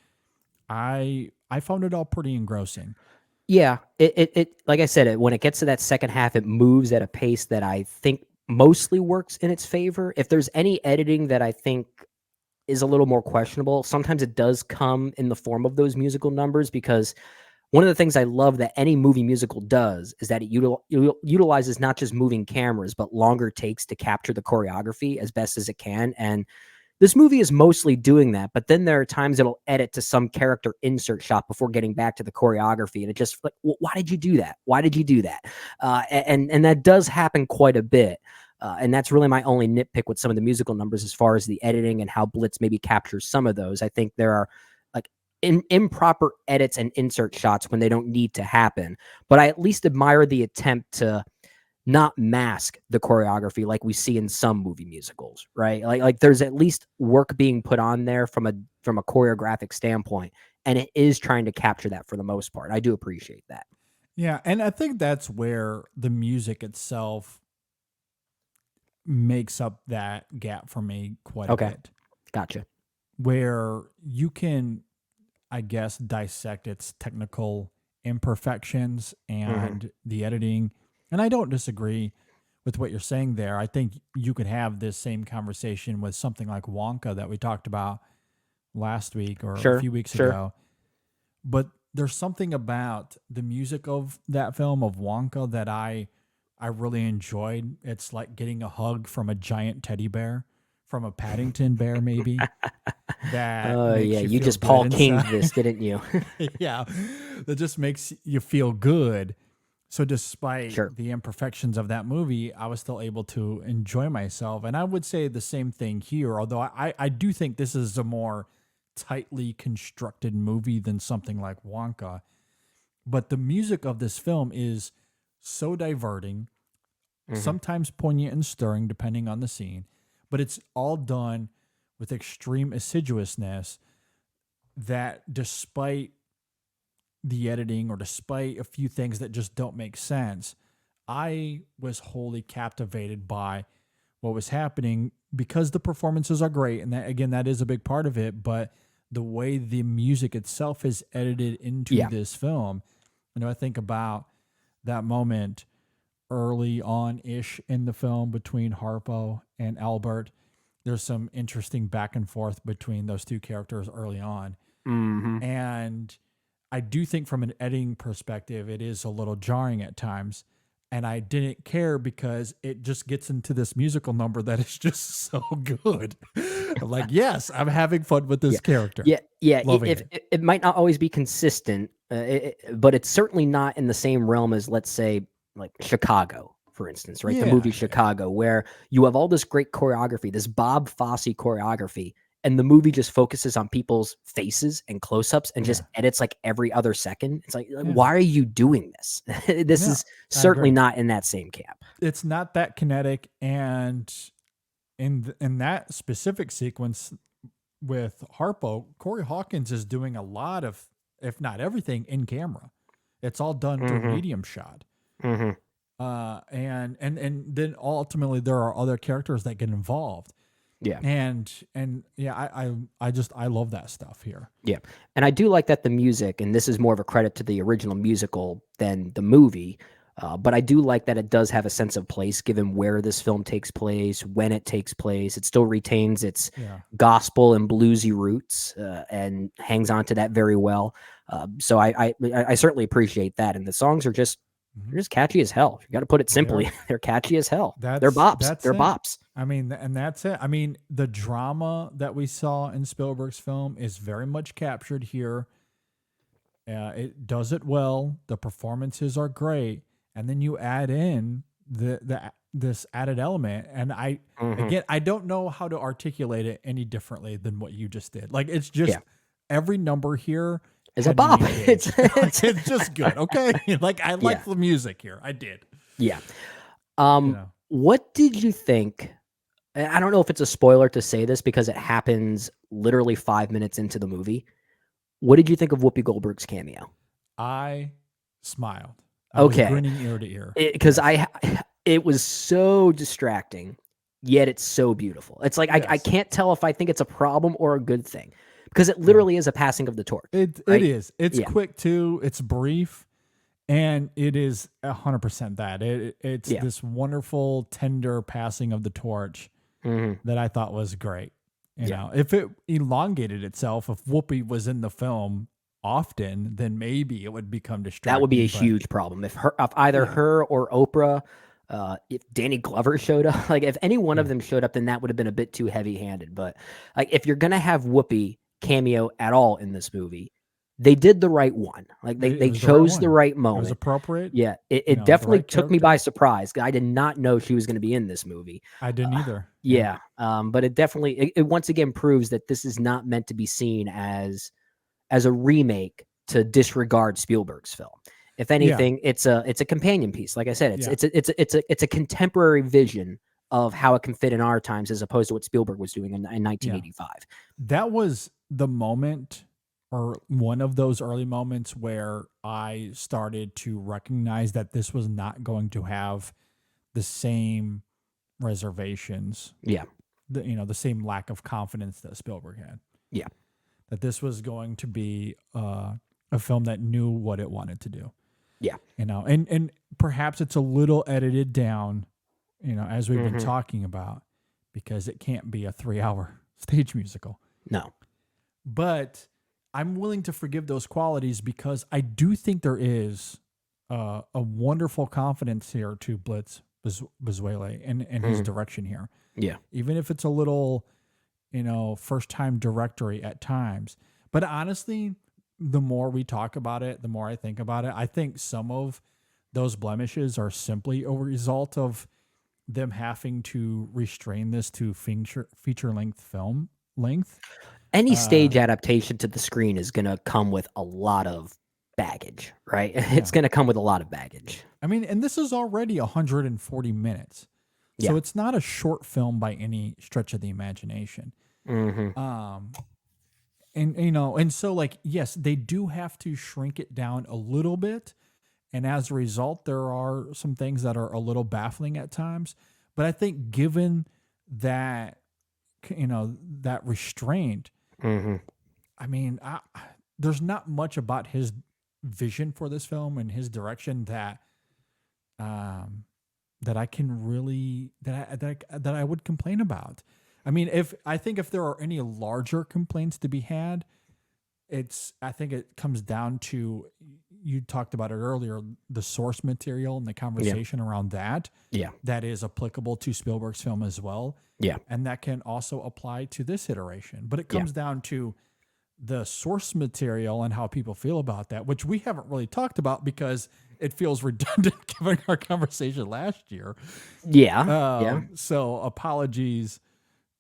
I found it all pretty engrossing. Yeah, it like I said, when it gets to that second half, it moves at a pace that I think mostly works in its favor. If there's any editing that I think is a little more questionable, sometimes it does come in the form of those musical numbers, because one of the things I love that any movie musical does is that it utilizes not just moving cameras, but longer takes to capture the choreography as best as it can. And this movie is mostly doing that, but then there are times it'll edit to some character insert shot before getting back to the choreography. And it just like, why did you do that? Why did you do that? And that does happen quite a bit. And that's really my only nitpick with some of the musical numbers as far as the editing and how Blitz maybe captures some of those. I think there are like improper edits and insert shots when they don't need to happen. But I at least admire the attempt to not mask the choreography like we see in some movie musicals, right? Like there's at least work being put on there from a choreographic standpoint, and it is trying to capture that for the most part. I do appreciate that. Yeah, and I think that's where the music itself makes up that gap for me quite a bit. Gotcha. Where you can, I guess, dissect its technical imperfections and the editing. And I don't disagree with what you're saying there. I think you could have this same conversation with something like Wonka that we talked about last week or a few weeks ago. But there's something about the music of that film, of Wonka, that I really enjoyed. It's like getting a hug from a giant teddy bear, from a Paddington bear, maybe. That Yeah, you feel just good Paul King'd inside. this, didn't you? Yeah, that just makes you feel good. So despite the imperfections of that movie, I was still able to enjoy myself. And I would say the same thing here, although I do think this is a more tightly constructed movie than something like Wonka. But the music of this film is so diverting, sometimes poignant and stirring, depending on the scene. But it's all done with extreme assiduousness that, despite the editing or despite a few things that just don't make sense, I was wholly captivated by what was happening, because the performances are great. And that, again, that is a big part of it. But the way the music itself is edited into this film, I think about that moment early on ish in the film between Harpo and Albert. There's some interesting back and forth between those two characters early on. Mm-hmm. And I do think from an editing perspective, it is a little jarring at times. And I didn't care because it just gets into this musical number that is just so good. Like, yes, I'm having fun with this character. Yeah. Loving It might not always be consistent, but it's certainly not in the same realm as, let's say, like Chicago, for instance, right? The movie Chicago, where you have all this great choreography, this Bob Fosse choreography, and the movie just focuses on people's faces and close-ups and just edits like every other second. It's like why are you doing this? This is certainly not in that same camp. It's not that kinetic, and in that specific sequence with Harpo, Corey Hawkins is doing a lot of, if not everything, in camera. It's all done through medium shot. Mm-hmm. And then ultimately there are other characters that get involved. Yeah. And I love that stuff here. Yeah. And I do like that the music, and this is more of a credit to the original musical than the movie, but I do like that it does have a sense of place given where this film takes place, when it takes place. It still retains its gospel and bluesy roots and hangs on to that very well. So I certainly appreciate that. And the songs are just they're just catchy as hell. You got to put it simply. They're catchy as hell. They're bops. They're bops. I mean, and that's it. I mean, the drama that we saw in Spielberg's film is very much captured here. It does it well. The performances are great. And then you add in this added element. And again, I don't know how to articulate it any differently than what you just did. Like, it's just every number here is a bop. It's just good. Okay. Like, I like the music here. I did. Yeah. What did you think? I don't know if it's a spoiler to say this because it happens literally 5 minutes into the movie. What did you think of Whoopi Goldberg's cameo? I smiled. I was grinning ear to ear. Because it was so distracting, yet it's so beautiful. It's like I can't tell if I think it's a problem or a good thing. Because it literally is a passing of the torch. It is. It's quick too. It's brief, and it is 100% that. It's this wonderful, tender passing of the torch that I thought was great. You know, if it elongated itself, if Whoopi was in the film often, then maybe it would become distracting. That would be a huge problem. If either her or Oprah, if Danny Glover showed up, like if any one of them showed up, then that would have been a bit too heavy-handed. But like if you're gonna have Whoopi cameo at all in this movie, they did the right one. Like they chose the right moment. It was appropriate. Yeah, it definitely took me by surprise. I did not know she was going to be in this movie. I didn't either. Yeah, but it definitely it once again proves that this is not meant to be seen as a remake to disregard Spielberg's film. If anything, it's a companion piece. Like I said, it's a contemporary vision of how it can fit in our times as opposed to what Spielberg was doing in 1985. That was the moment, or one of those early moments, where I started to recognize that this was not going to have the same reservations. Yeah. The same lack of confidence that Spielberg had. Yeah. That this was going to be a film that knew what it wanted to do. Yeah. And perhaps it's a little edited down, as we've been talking about, because it can't be a 3-hour stage musical. No. But I'm willing to forgive those qualities because I do think there is a wonderful confidence here to Blitz Bazawule and his direction here. Yeah. Even if it's a little, first time directory at times. But honestly, the more we talk about it, the more I think about it, I think some of those blemishes are simply a result of them having to restrain this to feature length film length. Any stage adaptation to the screen is going to come with a lot of baggage, right? It's going to come with a lot of baggage. I mean, and this is already 140 minutes. So it's not a short film by any stretch of the imagination. And so like, yes, they do have to shrink it down a little bit. And as a result, there are some things that are a little baffling at times. But I think given that, that restraint, I mean, there's not much about his vision for this film and his direction that that I can really that I would complain about. I mean, if there are any larger complaints to be had, I think it comes down to, you talked about it earlier, the source material and the conversation around that. Yeah. That is applicable to Spielberg's film as well. Yeah. And that can also apply to this iteration. But it comes down to the source material and how people feel about that, which we haven't really talked about because it feels redundant given our conversation last year. Yeah. So apologies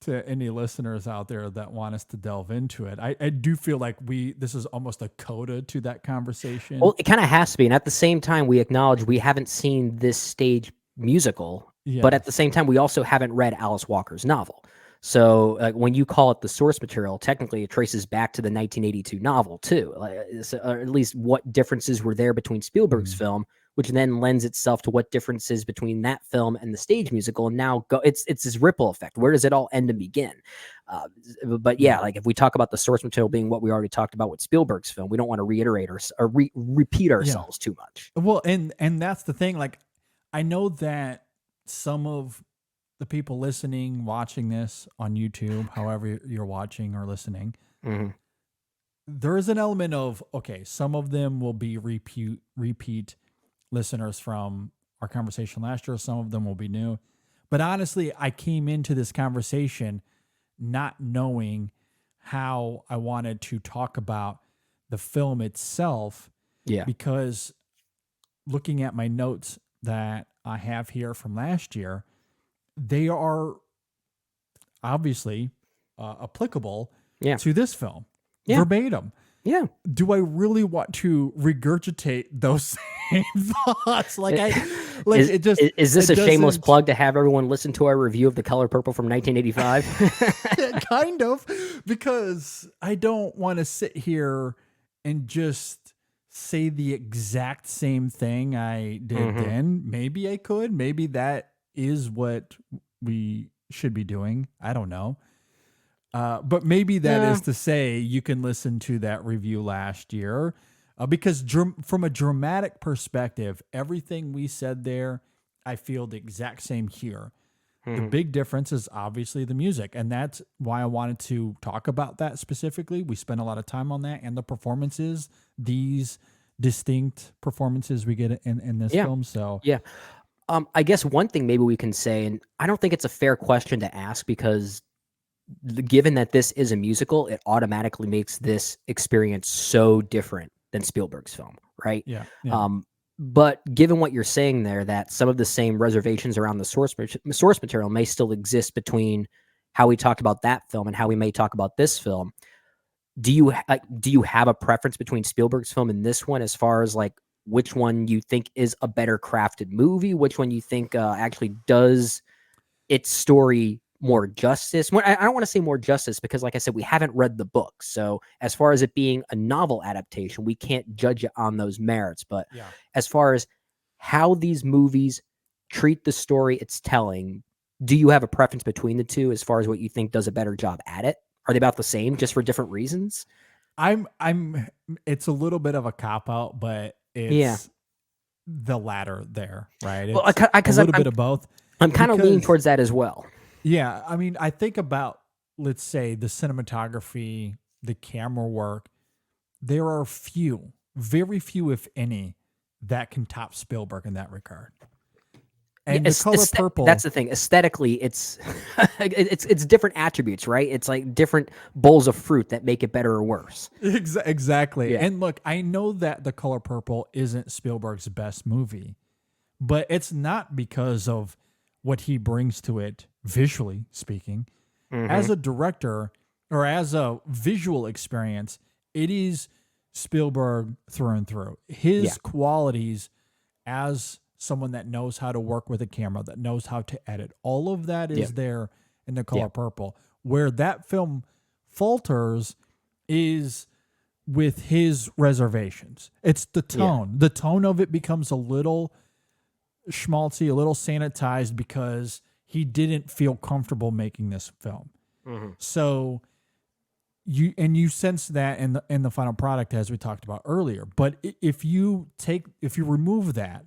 to any listeners out there that want us to delve into it. I do feel like this is almost a coda to that conversation. Well, it kind of has to be. And at the same time, we acknowledge we haven't seen this stage musical, but at the same time, we also haven't read Alice Walker's novel. So when you call it the source material, technically it traces back to the 1982 novel too, or at least what differences were there between Spielberg's film, which then lends itself to what differences between that film and the stage musical. And now it's this ripple effect. Where does it all end and begin? But yeah, like if we talk about the source material being what we already talked about with Spielberg's film, we don't want to reiterate or repeat ourselves too much. Well, and that's the thing. Like, I know that some of the people listening, watching this on YouTube, however you're watching or listening, there is an element of, okay, some of them will be repeat listeners from our conversation last year. Some of them will be new. But honestly, I came into this conversation not knowing how I wanted to talk about the film itself. Yeah. Because looking at my notes that I have here from last year, they are obviously applicable to this film. Verbatim. Yeah. Do I really want to regurgitate those same thoughts? Is this a shameless plug to have everyone listen to our review of The Color Purple from 1985? Kind of, because I don't want to sit here and just say the exact same thing I did then. Maybe I could. Maybe that is what we should be doing. I don't know. But maybe that is to say you can listen to that review last year because from a dramatic perspective, everything we said there, I feel the exact same here. The big difference is obviously the music, and that's why I wanted to talk about that specifically. We spent a lot of time on that and the performances, these distinct performances we get in this film. So I guess one thing maybe we can say, and I don't think it's a fair question to ask because given that this is a musical, it automatically makes this experience so different than Spielberg's film, right? Yeah. But given what you're saying there, that some of the same reservations around the source material may still exist between how we talked about that film and how we may talk about this film. Do you have a preference between Spielberg's film and this one as far as like which one you think is a better crafted movie, which one you think actually does its story more justice? I don't want to say more justice because, like I said, we haven't read the book. So as far as it being a novel adaptation, we can't judge it on those merits. But as far as how these movies treat the story it's telling, do you have a preference between the two as far as what you think does a better job at it? Are they about the same, just for different reasons? It's a little bit of a cop out, but it's the latter there, right? Well, it's a little bit of both. I'm kind of leaning towards that as well. Yeah, I mean, I think about, let's say, the cinematography, the camera work. There are very few, if any, that can top Spielberg in that regard. And The Color Purple. That's the thing. Aesthetically, it's it's different attributes, right? It's like different bowls of fruit that make it better or worse. Exactly. Yeah. And look, I know that The Color Purple isn't Spielberg's best movie, but it's not because of what he brings to it, visually speaking. As a director or as a visual experience, it is Spielberg through and through. His qualities as someone that knows how to work with a camera, that knows how to edit, all of that is there in The Color Purple. Where that film falters is with his reservations. It's the tone. The tone of it becomes a little schmaltzy, a little sanitized because he didn't feel comfortable making this film. So you sense that in the final product, as we talked about earlier. But if you remove that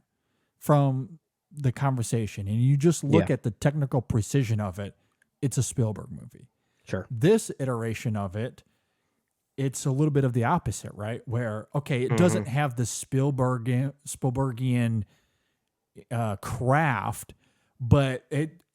from the conversation and you just look at the technical precision of it, it's a Spielberg movie. Sure. This iteration of it, it's a little bit of the opposite, right? Where, okay, it doesn't have the Spielbergian craft, but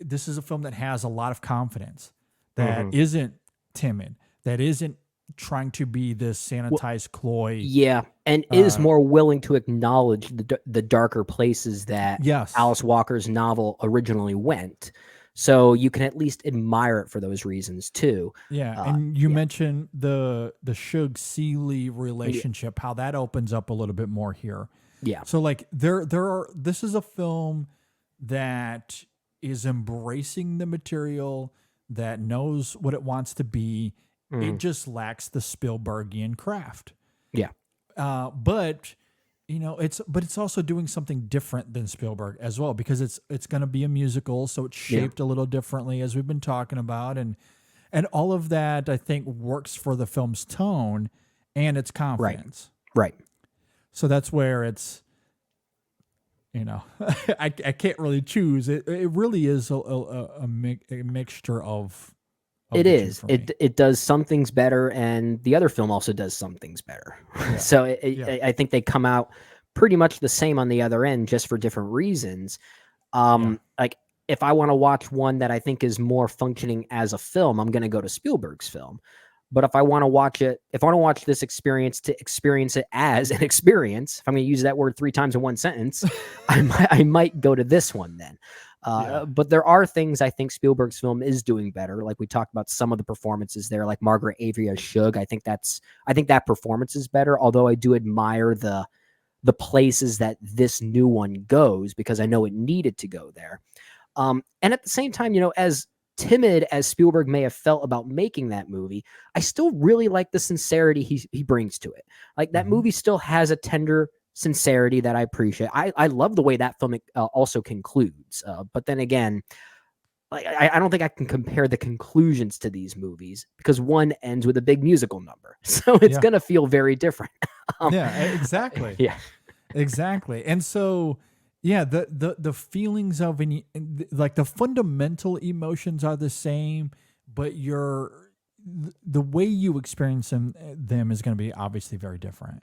this is a film that has a lot of confidence, that isn't timid, that isn't trying to be this sanitized cloy. Yeah, and is more willing to acknowledge the darker places that Alice Walker's novel originally went. So you can at least admire it for those reasons too. Yeah, and you mentioned the Shug Seeley relationship, how that opens up a little bit more here. Yeah. So like this is a film that is embracing the material, that knows what it wants to be. It just lacks the Spielbergian craft. Yeah. But it's also doing something different than Spielberg as well, because it's going to be a musical, so it's shaped a little differently, as we've been talking about, and all of that I think works for the film's tone and its confidence. Right. So that's where it's, I can't really choose. It really is a mixture of. It is. It does some things better, and the other film also does some things better. Yeah. So I think they come out pretty much the same on the other end, just for different reasons. Like if I want to watch one that I think is more functioning as a film, I'm going to go to Spielberg's film. But if I want to watch this experience to experience it as an experience, if I'm going to use that word 3 times in one sentence, I might go to this one then. But there are things I think Spielberg's film is doing better. Like we talked about some of the performances there, like Margaret Avery as Shug. I think that performance is better, although I do admire the places that this new one goes, because I know it needed to go there. And at the same time, as timid as Spielberg may have felt about making that movie, I still really like the sincerity he brings to it. Like that movie still has a tender sincerity that I appreciate. I love the way that film also concludes. But then again, like I don't think I can compare the conclusions to these movies, because one ends with a big musical number, so it's gonna feel very different. Exactly. Yeah, exactly. And so, the feelings of like the fundamental emotions are the same, but the way you experience them is going to be obviously very different.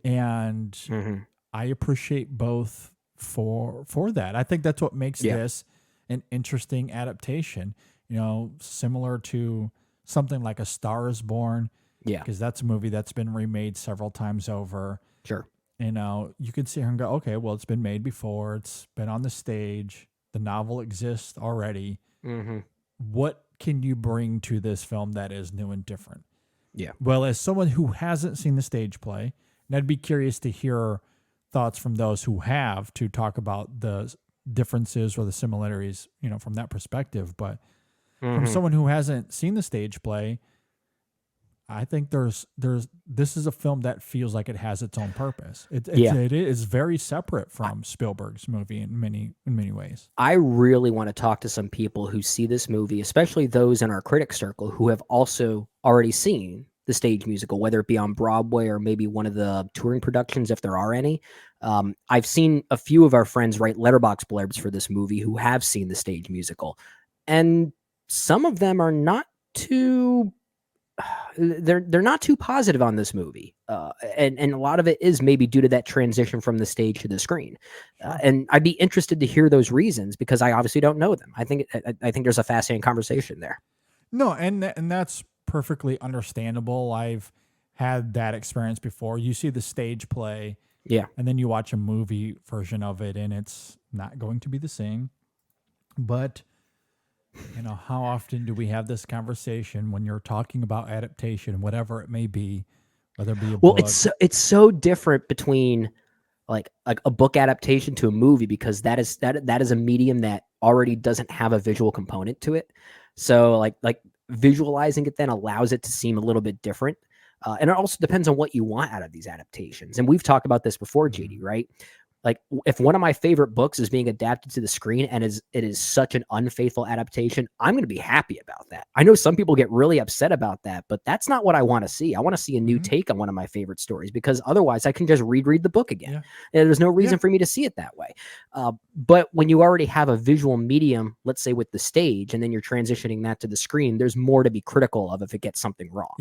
And I appreciate both for that. I think that's what makes this an interesting adaptation, similar to something like A Star is Born. Yeah. Because that's a movie that's been remade several times over. Sure. You could sit here and go, okay, well, it's been made before. It's been on the stage. The novel exists already. What can you bring to this film that is new and different? Yeah. Well, as someone who hasn't seen the stage play, and I'd be curious to hear thoughts from those who have, to talk about the differences or the similarities, from that perspective. But from someone who hasn't seen the stage play, I think this is a film that feels like it has its own purpose. It is very separate from Spielberg's movie in many ways. I really want to talk to some people who see this movie, especially those in our critic circle who have also already seen the stage musical, whether it be on Broadway or maybe one of the touring productions, if there are any. I've seen a few of our friends write letterbox blurbs for this movie who have seen the stage musical, and some of them are not too. They're not too positive on this movie, and a lot of it is maybe due to that transition from the stage to the screen. And I'd be interested to hear those reasons, because I obviously don't know them. I think there's a fascinating conversation there. No, and that's perfectly understandable. I've had that experience before. You see the stage play, and then you watch a movie version of it, and it's not going to be the same. But how often do we have this conversation when you're talking about adaptation, whatever it may be, whether it be a book? It's so different between like a book adaptation to a movie, because that is a medium that already doesn't have a visual component to it. So like visualizing it then allows it to seem a little bit different. And it also depends on what you want out of these adaptations. And we've talked about this before, JD, right? Like if one of my favorite books is being adapted to the screen and it is such an unfaithful adaptation, I'm going to be happy about that. I know some people get really upset about that, but that's not what I want to see. I want to see a new take on one of my favorite stories, because otherwise I can just reread the book again. And there's no reason for me to see it that way. But when you already have a visual medium, let's say with the stage, and then you're transitioning that to the screen, there's more to be critical of if it gets something wrong.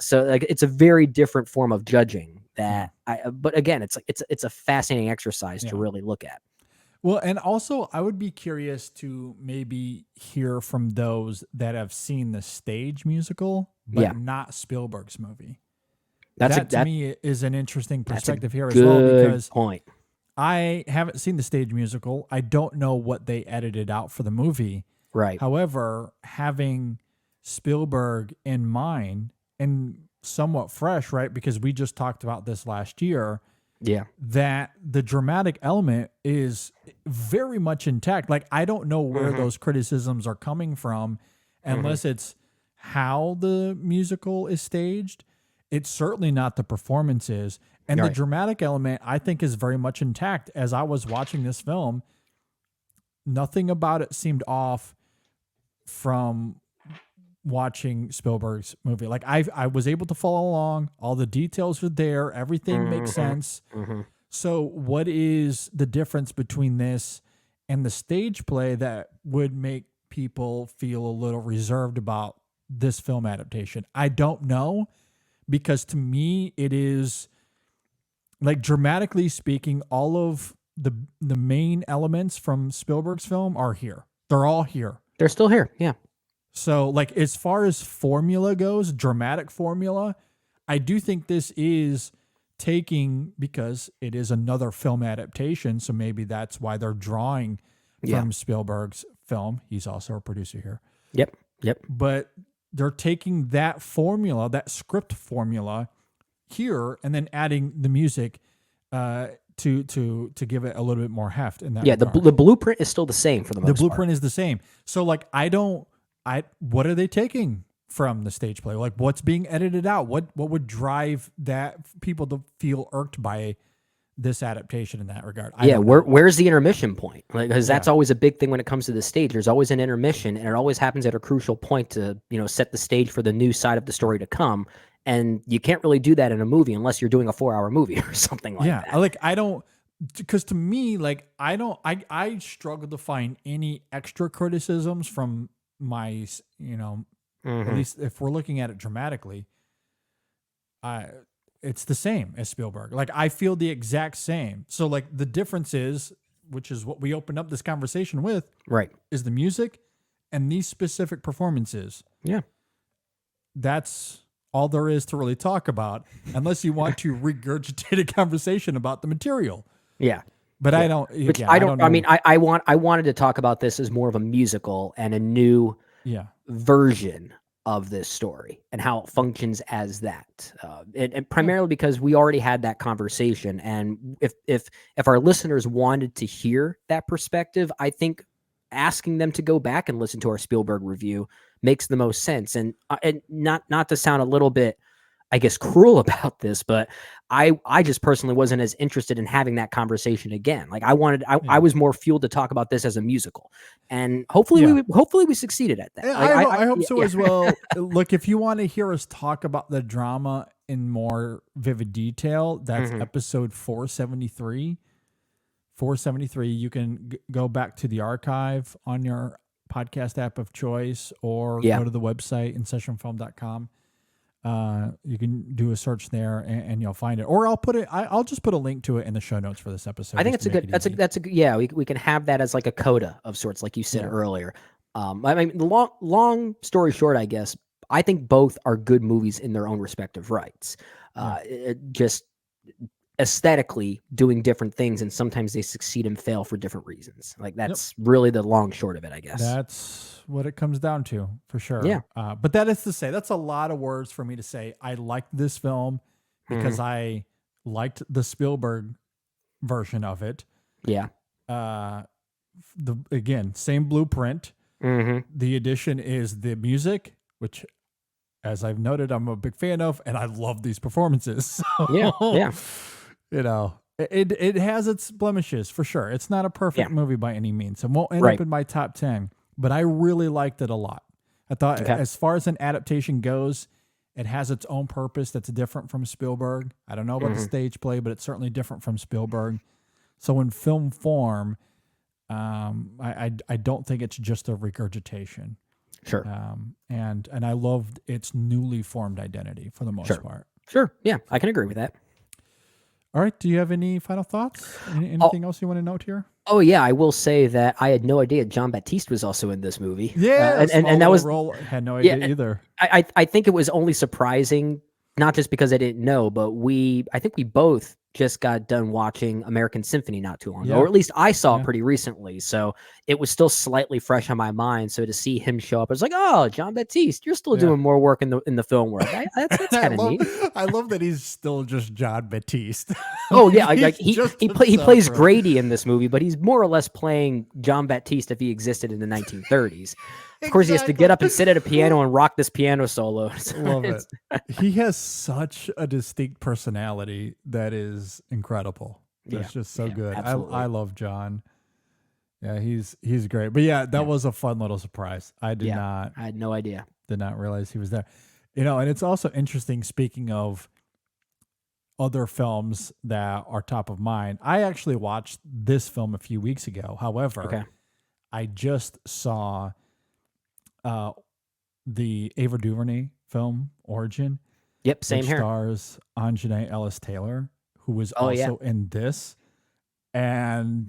So like it's a very different form of judging that but again, it's a fascinating exercise to really look at. Well, and also I would be curious to maybe hear from those that have seen the stage musical, but not Spielberg's movie. That to me is an interesting perspective here as well, because I haven't seen the stage musical. I don't know what they edited out for the movie. Right. However, having Spielberg in mind and somewhat fresh, right? Because we just talked about this last year. Yeah. That the dramatic element is very much intact. Like, I don't know where those criticisms are coming from, unless it's how the musical is staged. It's certainly not the performances. And the dramatic element, I think, is very much intact. As I was watching this film, nothing about it seemed off from watching Spielberg's movie. Like I was able to follow along. All the details are there. Everything makes sense. So what is the difference between this and the stage play that would make people feel a little reserved about this film adaptation? I don't know, because to me it is, like, dramatically speaking, all of the main elements from Spielberg's film are here. They're all here. They're still here. Yeah. So, like, as far as formula goes, dramatic formula, I do think this is taking, because it is another film adaptation, so maybe that's why they're drawing from Spielberg's film. He's also a producer here. Yep. But they're taking that formula, that script formula here, and then adding the music to give it a little bit more heft in that regard. The blueprint is still the same for the most part. The blueprint is the same. So, like, what are they taking from the stage play? Like, what's being edited out? What would drive that people to feel irked by this adaptation in that regard? Where's the intermission point? Like, because that's always a big thing when it comes to the stage. There's always an intermission, and it always happens at a crucial point to, set the stage for the new side of the story to come. And you can't really do that in a movie unless you're doing a 4-hour movie or something like that. Yeah, like, I don't, because to me, like, I struggle to find any extra criticisms from my, at least if we're looking at it dramatically, it's the same as Spielberg. Like, I feel the exact same. So, like, the difference is, which is what we opened up this conversation with, right, is the music and these specific performances. Yeah. That's all there is to really talk about, unless you want to regurgitate a conversation about the material. Yeah. But I don't. Again, I don't know. I mean, I wanted to talk about this as more of a musical and a new version of this story and how it functions as that. And primarily because we already had that conversation. And if our listeners wanted to hear that perspective, I think asking them to go back and listen to our Spielberg review makes the most sense. And not to sound a little bit, I guess, cruel about this, but I just personally wasn't as interested in having that conversation again. Like, I was more fueled to talk about this as a musical, and hopefully we succeeded at that. Like, I hope so as well. Look, if you want to hear us talk about the drama in more vivid detail, that's episode 473. 473. You can go back to the archive on your podcast app of choice, or go to the website insessionfilm.com. You can do a search there and you'll find it, or I'll just put a link to it in the show notes for this episode. I think that's a good, we can have that as like a coda of sorts, like you said earlier. I mean, long story short, I guess, I think both are good movies in their own respective rights. Just aesthetically doing different things, and sometimes they succeed and fail for different reasons. Like, that's really the long short of it, I guess. That's what it comes down to, for sure. Yeah. But that is to say, that's a lot of words for me to say. I liked this film because I liked the Spielberg version of it. Yeah. Again, same blueprint. The addition is the music, which, as I've noted, I'm a big fan of, and I love these performances. So, yeah. It has its blemishes for sure. It's not a perfect movie by any means. It won't end Right. up in my top 10, but I really liked it a lot. I thought Okay. as far as an adaptation goes, it has its own purpose that's different from Spielberg. I don't know about the stage play, but it's certainly different from Spielberg. So in film form, I don't think it's just a regurgitation. Sure. And I loved its newly formed identity for the most part. Sure. Yeah, I can agree with that. All right. Do you have any final thoughts? Anything else you want to note here? Oh yeah, I will say that I had no idea John Baptiste was also in this movie. Yeah, and that was role. Had no idea either. I think it was only surprising, not just because I didn't know, but I think we both just got done watching American Symphony not too long ago, or at least I saw it pretty recently. So it was still slightly fresh on my mind. So to see him show up, I was like, oh, John Baptiste, you're still doing more work in the film world. That's kind of neat. I love that he's still just John Baptiste. Oh yeah, like he himself, plays really. Grady in this movie, but he's more or less playing John Baptiste if he existed in the 1930s. Of course, he has to get up and sit at a piano and rock this piano solo. Love it. He has such a distinct personality that is incredible. It's just so good. I love John. Yeah, he's great. But yeah, that was a fun little surprise. I had no idea. Did not realize he was there. And it's also interesting, speaking of other films that are top of mind. I actually watched this film a few weeks ago. However, I just saw the Ava DuVernay film Origin. Yep, same which here. Stars Anjanae Ellis Taylor, who was also in this, and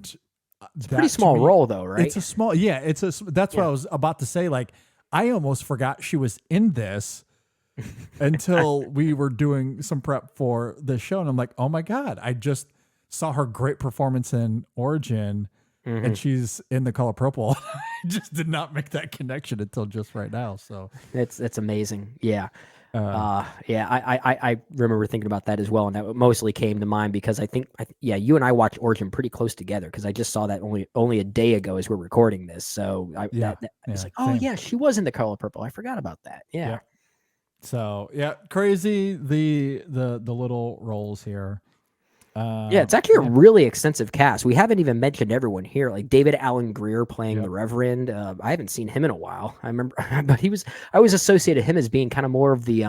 it's a pretty small role though, right? It's a small, that's what I was about to say. Like, I almost forgot she was in this until we were doing some prep for the show, and I'm like, oh my god, I just saw her great performance in Origin. And she's in The Color Purple. I just did not make that connection until just right now. So it's amazing. Yeah. I remember thinking about that as well. And that mostly came to mind because I think, you and I watched Origin pretty close together because I just saw that only a day ago as we're recording this. So I was like, oh yeah, she was in The Color Purple. I forgot about that. Yeah. So crazy. The little roles here. It's actually a really extensive cast. We haven't even mentioned everyone here, like David Alan Grier playing the Reverend. I haven't seen him in a while. I remember, but I always associated him as being kind of more of the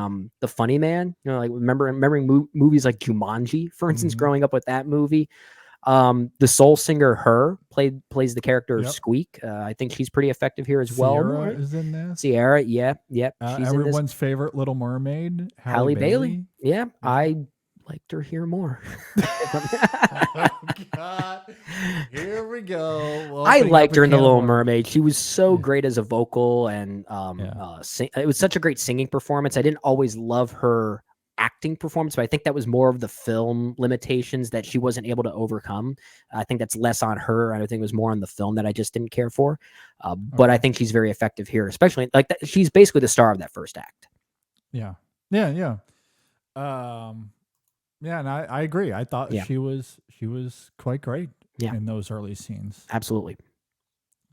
funny man. You know, like remembering movies like Jumanji, for instance, growing up with that movie. The soul singer Her plays the character Squeak. I think she's pretty effective here as well. Sierra is in this. Sierra, yep. Everyone's favorite Little Mermaid, Halle Bailey. Yeah, I liked her here more. Oh God, here we go. I liked her in The Little Mermaid. She was so great as a vocal, and it was such a great singing performance. I didn't always love her acting performance, but I think that was more of the film limitations that she wasn't able to overcome. I think that's less on her. I think it was more on the film that I just didn't care for. But I think she's very effective here, especially like that. She's basically the star of that first act. Yeah. And I agree. I thought she was quite great in those early scenes. Absolutely.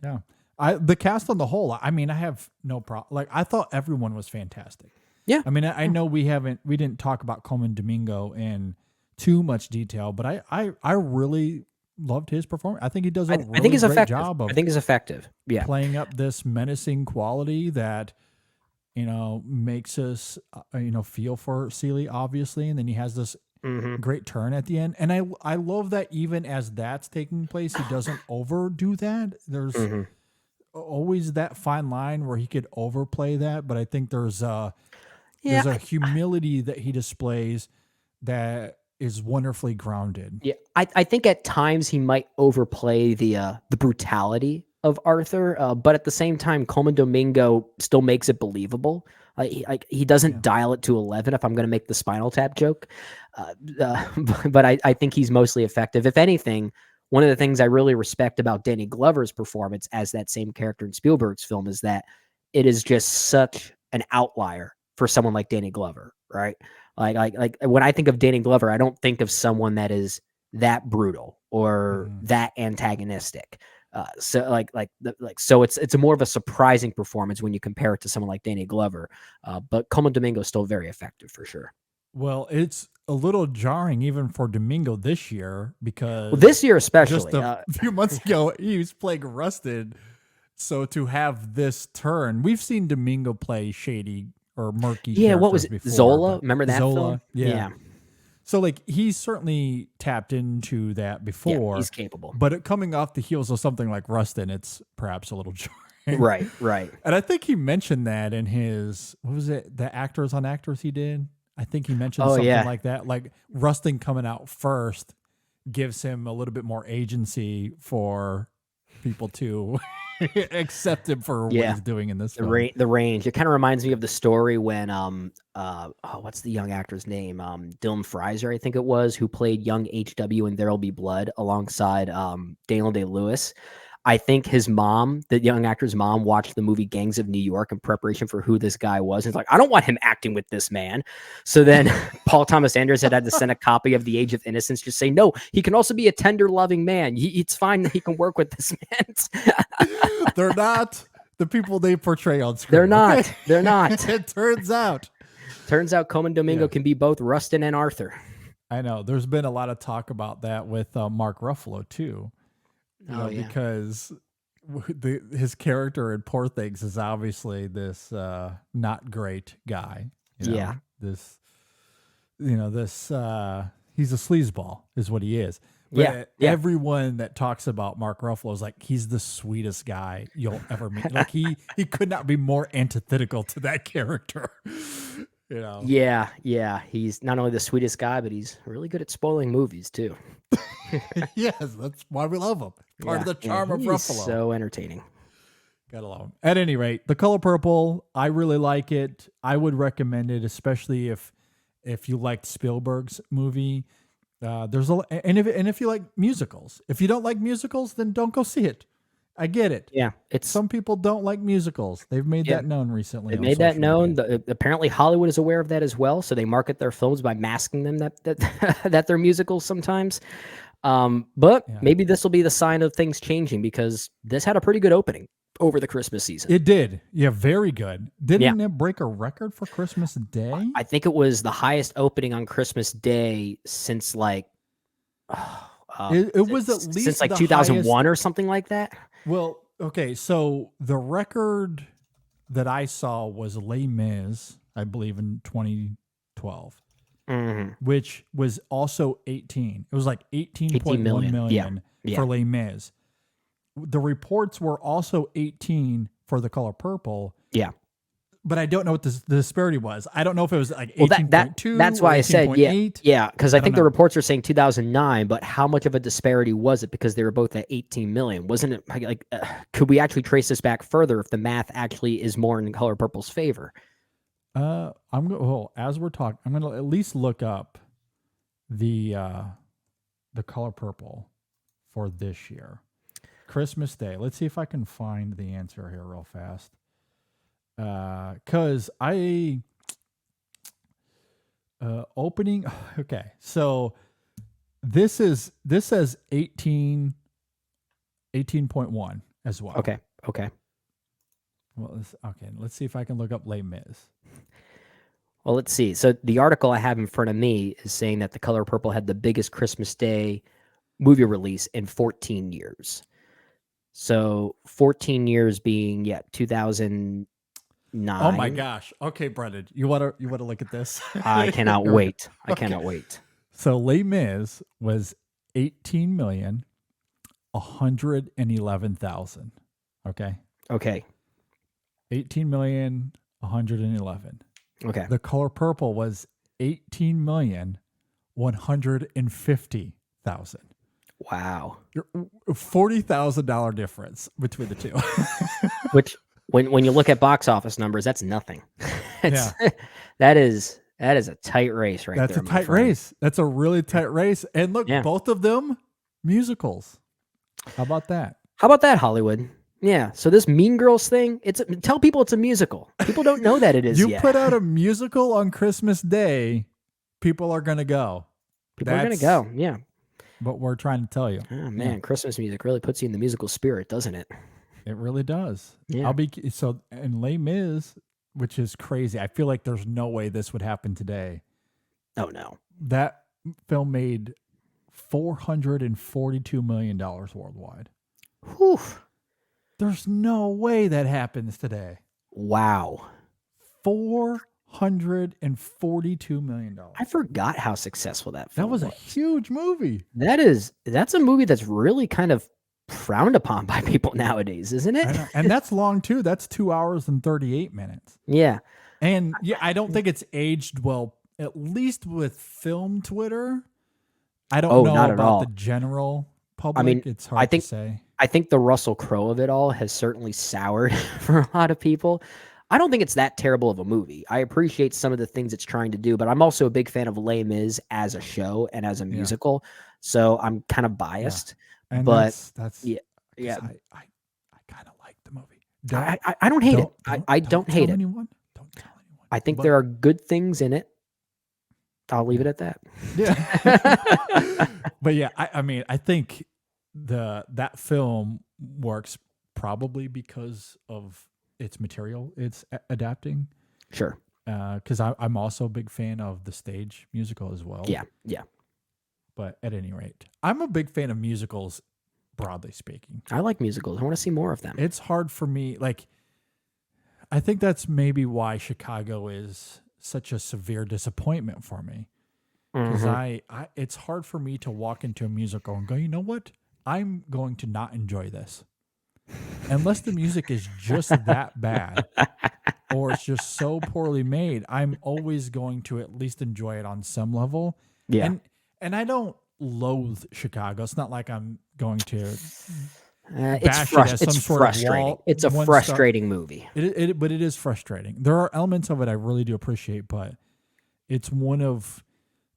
Yeah. The cast on the whole, I mean, I have no problem. Like, I thought everyone was fantastic. Yeah. I mean, I know we didn't talk about Coleman Domingo in too much detail, but I really loved his performance. I think he does a really great job of he's effective. Yeah. Playing up this menacing quality that, makes us, feel for Celie, obviously. And then he has this great turn at the end. And I love that even as that's taking place, he doesn't overdo that. There's always that fine line where he could overplay that. But I think there's a humility that he displays that is wonderfully grounded. Yeah. I think at times he might overplay the brutality of Arthur, but at the same time, Coleman Domingo still makes it believable. He doesn't dial it to 11, if I'm going to make the Spinal Tap joke. But I think he's mostly effective. If anything, one of the things I really respect about Danny Glover's performance as that same character in Spielberg's film is that it is just such an outlier for someone like Danny Glover, right? Like when I think of Danny Glover, I don't think of someone that is that brutal or that antagonistic. So it's more of a surprising performance when you compare it to someone like Danny Glover. But Coleman Domingo is still very effective for sure. Well, it's a little jarring even for Domingo this year because this year just especially. a few months ago he was playing Rustin. So to have this turn, we've seen Domingo play shady or murky. Yeah, what was it? Before, Zola? Remember that Zola? film? Yeah. So like he's certainly tapped into that before. Yeah, he's capable. But coming off the heels of something like Rustin, it's perhaps a little jarring. Right. And I think he mentioned that in his, what was it? The Actors on Actors he did. I think he mentioned something like that. Like Rustin coming out first gives him a little bit more agency for people to accept him for what he's doing in this film. The range. It kind of reminds me of the story when what's the young actor's name? Dylan Fraser, I think it was, who played young HW in There'll Be Blood alongside Daniel Day-Lewis. I think his mom, the young actor's mom, watched the movie Gangs of New York in preparation for who this guy was. And it's like, I don't want him acting with this man. So then Paul Thomas Anderson had to send a copy of The Age of Innocence, just say, no, he can also be a tender, loving man. It's fine that he can work with this man. They're not the people they portray on screen. They're not. They're not. It turns out. Coleman Domingo can be both Rustin and Arthur. I know. There's been a lot of talk about that with Mark Ruffalo, too. Because his character in Poor Things is obviously this not great guy. He's a sleazeball is what he is. But everyone that talks about Mark Ruffalo is like, he's the sweetest guy you'll ever meet. Like he could not be more antithetical to that character. Yeah. He's not only the sweetest guy, but he's really good at spoiling movies too. Yes, that's why we love him. Part of the charm of Ruffalo. So entertaining. Gotta love him. At any rate, The Color Purple, I really like it. I would recommend it, especially if you liked Spielberg's movie. There's if you like musicals. If you don't like musicals, then don't go see it. I get it. Yeah, some people don't like musicals. They've made that known recently. They made that known. Apparently, Hollywood is aware of that as well. So they market their films by masking them that they're musicals sometimes. But maybe this will be the sign of things changing because this had a pretty good opening over the Christmas season. It did. Yeah, very good. Didn't it break a record for Christmas Day? I think it was the highest opening on Christmas Day since like it was at least since like 2001 or something like that. Well, okay, so the record that I saw was Les Mis, I believe, in 2012, which was also 18. It was like 18.1 million for Les Mis. The reports were also 18 for The Color Purple. Yeah. But I don't know what the disparity was. I don't know if it was like 18.2. That's why I said, yeah, because I think the reports are saying 2009, but how much of a disparity was it? Because they were both at 18 million. Wasn't it like, could we actually trace this back further if the math actually is more in Color Purple's favor? As we're talking, I'm going to at least look up the Color Purple for this year. Christmas Day. Let's see if I can find the answer here real fast. Cause opening. Okay. So this says 18.1 as well. Okay. Well, let's see if I can look up Les Mis. Well, let's see. So the article I have in front of me is saying that The Color Purple had the biggest Christmas Day movie release in 14 years. So 14 years being 2009. Oh my gosh. Okay, Brendan, you want to look at this? I cannot wait. I cannot wait. So Les Mis was 18,111,000. Okay. 18,111,000. Okay. The Color Purple was 18,150,000. Wow. $40,000 difference between the two. Which when you look at box office numbers, that's nothing. That is a tight race right there. That's a tight race. That's a really tight race. And look, both of them musicals. How about that? How about that, Hollywood? Yeah. So this Mean Girls thing, tell people it's a musical. People don't know that it is yet. You put out a musical on Christmas Day, people are going to go. People are going to go. Yeah. What we're trying to tell you. Oh man, Christmas music really puts you in the musical spirit, doesn't it? It really does. Yeah. And Les Mis, which is crazy. I feel like there's no way this would happen today. Oh no. that film made $442 million worldwide. Whew. There's no way that happens today. Wow. $442 million. I forgot how successful that film That was a huge movie. That's a movie that's really kind of frowned upon by people nowadays, isn't it? I know. And that's long too. That's 2 hours and 38 minutes. Yeah. And yeah, I don't think it's aged well, at least with film Twitter. I don't know not at about all. the general public. mean, It's hard to say. I think the Russell Crowe of it all has certainly soured for a lot of people. I don't think it's that terrible of a movie. I appreciate some of the things it's trying to do, but I'm also a big fan of Les Mis as a show and as a musical. So I'm kind of biased. And but that's yeah. I kind of like the movie. I don't hate it. I don't hate tell it. anyone. Don't tell anyone. I think there are good things in it. I'll leave it at that. Yeah. But yeah, I mean, I think that film works probably because of its material it's adapting. Sure. Because I'm also a big fan of the stage musical as well. Yeah. But at any rate, I'm a big fan of musicals, broadly speaking. I like musicals. I want to see more of them. It's hard for me. Like, I think that's maybe why Chicago is such a severe disappointment for me. Because it's hard for me to walk into a musical and go, you know what? I'm going to not enjoy this. Unless the music is just that bad or it's just so poorly made, I'm always going to at least enjoy it on some level. Yeah. And I don't loathe Chicago. It's not like I'm going to It's bash it as some sort of frustrating. wall- It's a one-star- frustrating movie. But it is frustrating. There are elements of it I really do appreciate, but it's one of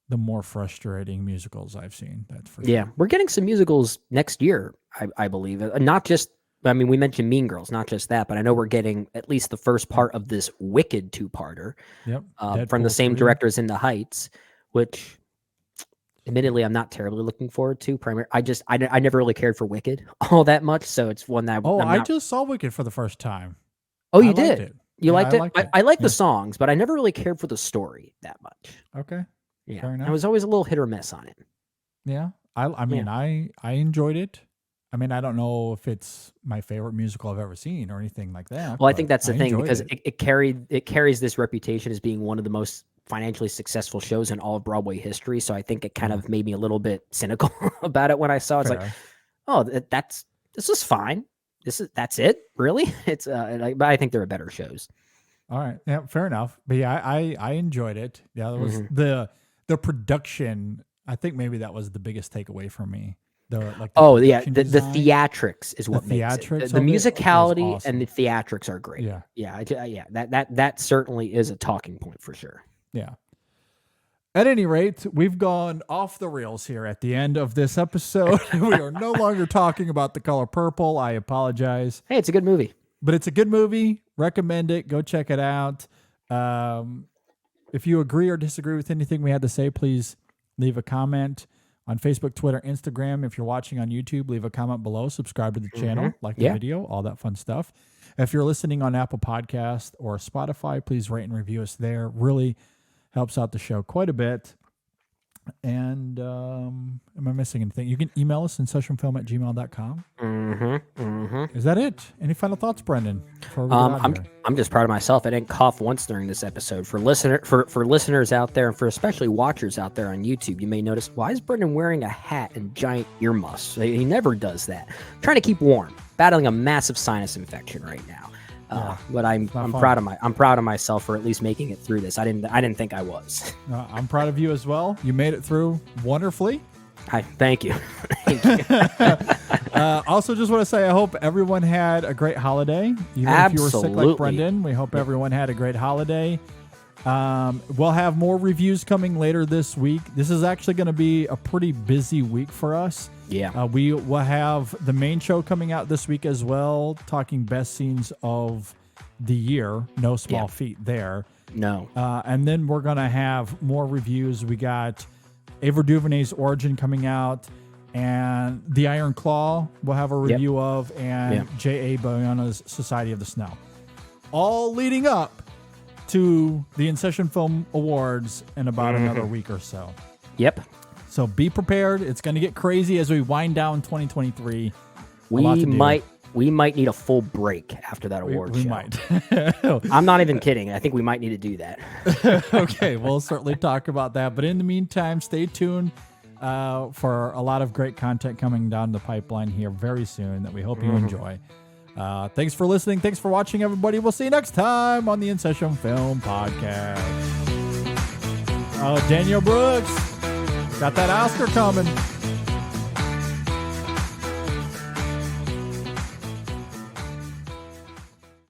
the more frustrating musicals I've seen. That's for Yeah, sure. we're getting some musicals next year, I believe. Not just, I mean, we mentioned Mean Girls, not just that, but I know we're getting at least the first part of this Wicked two-parter Yep. from the Deadpool same 3. director as In the Heights, which admittedly I'm not terribly looking forward to. I never really cared for Wicked all that much, so it's one that I just saw Wicked for the first time. Oh, you I liked did? it. You Yeah, liked I it? liked it. I like Yeah. the songs, but I never really cared for the story that much. Okay. Yeah, Fair enough. I was always a little hit or miss on it. Yeah. I mean, I enjoyed it. I mean, I don't know if it's my favorite musical I've ever seen or anything like that. Well, I think that's the thing enjoyed because it. it carries this reputation as being one of the most financially successful shows in all of Broadway history. So I think it kind of made me a little bit cynical about it when I saw it. It's like, Fair. oh, this is fine. That's it, really. It's but I think there are better shows. All right. Yeah, fair enough. But yeah, I enjoyed it. Yeah, that was the production. I think maybe that was the biggest takeaway for me. The production the design. theatrics is what makes it. theatrics The of it was musicality awesome. and the theatrics are great. Yeah. Yeah. That certainly is a talking point for sure. Yeah. At any rate, we've gone off the rails here at the end of this episode. We are no longer talking about The Color Purple. I apologize. Hey, it's a good movie. But it's a good movie. Recommend it. Go check it out. If you agree or disagree with anything we had to say, please leave a comment on Facebook, Twitter, Instagram. If you're watching on YouTube, leave a comment below. Subscribe to the channel, like the video, all that fun stuff. If you're listening on Apple Podcast or Spotify, please rate and review us there. Really helps out the show quite a bit. And am I missing anything? You can email us in sessionfilm@gmail.com. Is that it? Any final thoughts, Brendan? Before we get out of here? I'm just proud of myself. I didn't cough once during this episode. For listeners out there, and for especially watchers out there on YouTube, you may notice, why is Brendan wearing a hat and giant earmuffs? He never does that. Trying to keep warm. Battling a massive sinus infection right now. But I'm proud of myself for at least making it through this. I didn't think I was. I'm proud of you as well. You made it through wonderfully. Thank you. Also, just want to say I hope everyone had a great holiday. Even if you were sick like Brendan, we hope everyone had a great holiday. We'll have more reviews coming later this week. This is actually going to be a pretty busy week for us. Yeah. We will have the main show coming out this week as well, talking best scenes of the year. No small feat there. No. And then we're going to have more reviews. We got Ava DuVernay's Origin coming out, and The Iron Claw we'll have a review of, and J.A. Bayonna's Society of the Snow. All leading up to the In Session Film Awards in about another week or so. Yep. So be prepared. It's going to get crazy as we wind down 2023. We might need a full break after that award show. We might. I'm not even kidding. I think we might need to do that. Okay, we'll certainly talk about that. But in the meantime, stay tuned for a lot of great content coming down the pipeline here very soon that we hope you enjoy. Thanks for listening. Thanks for watching, everybody. We'll see you next time on the In Session Film Podcast. Danielle Brooks got that Oscar coming.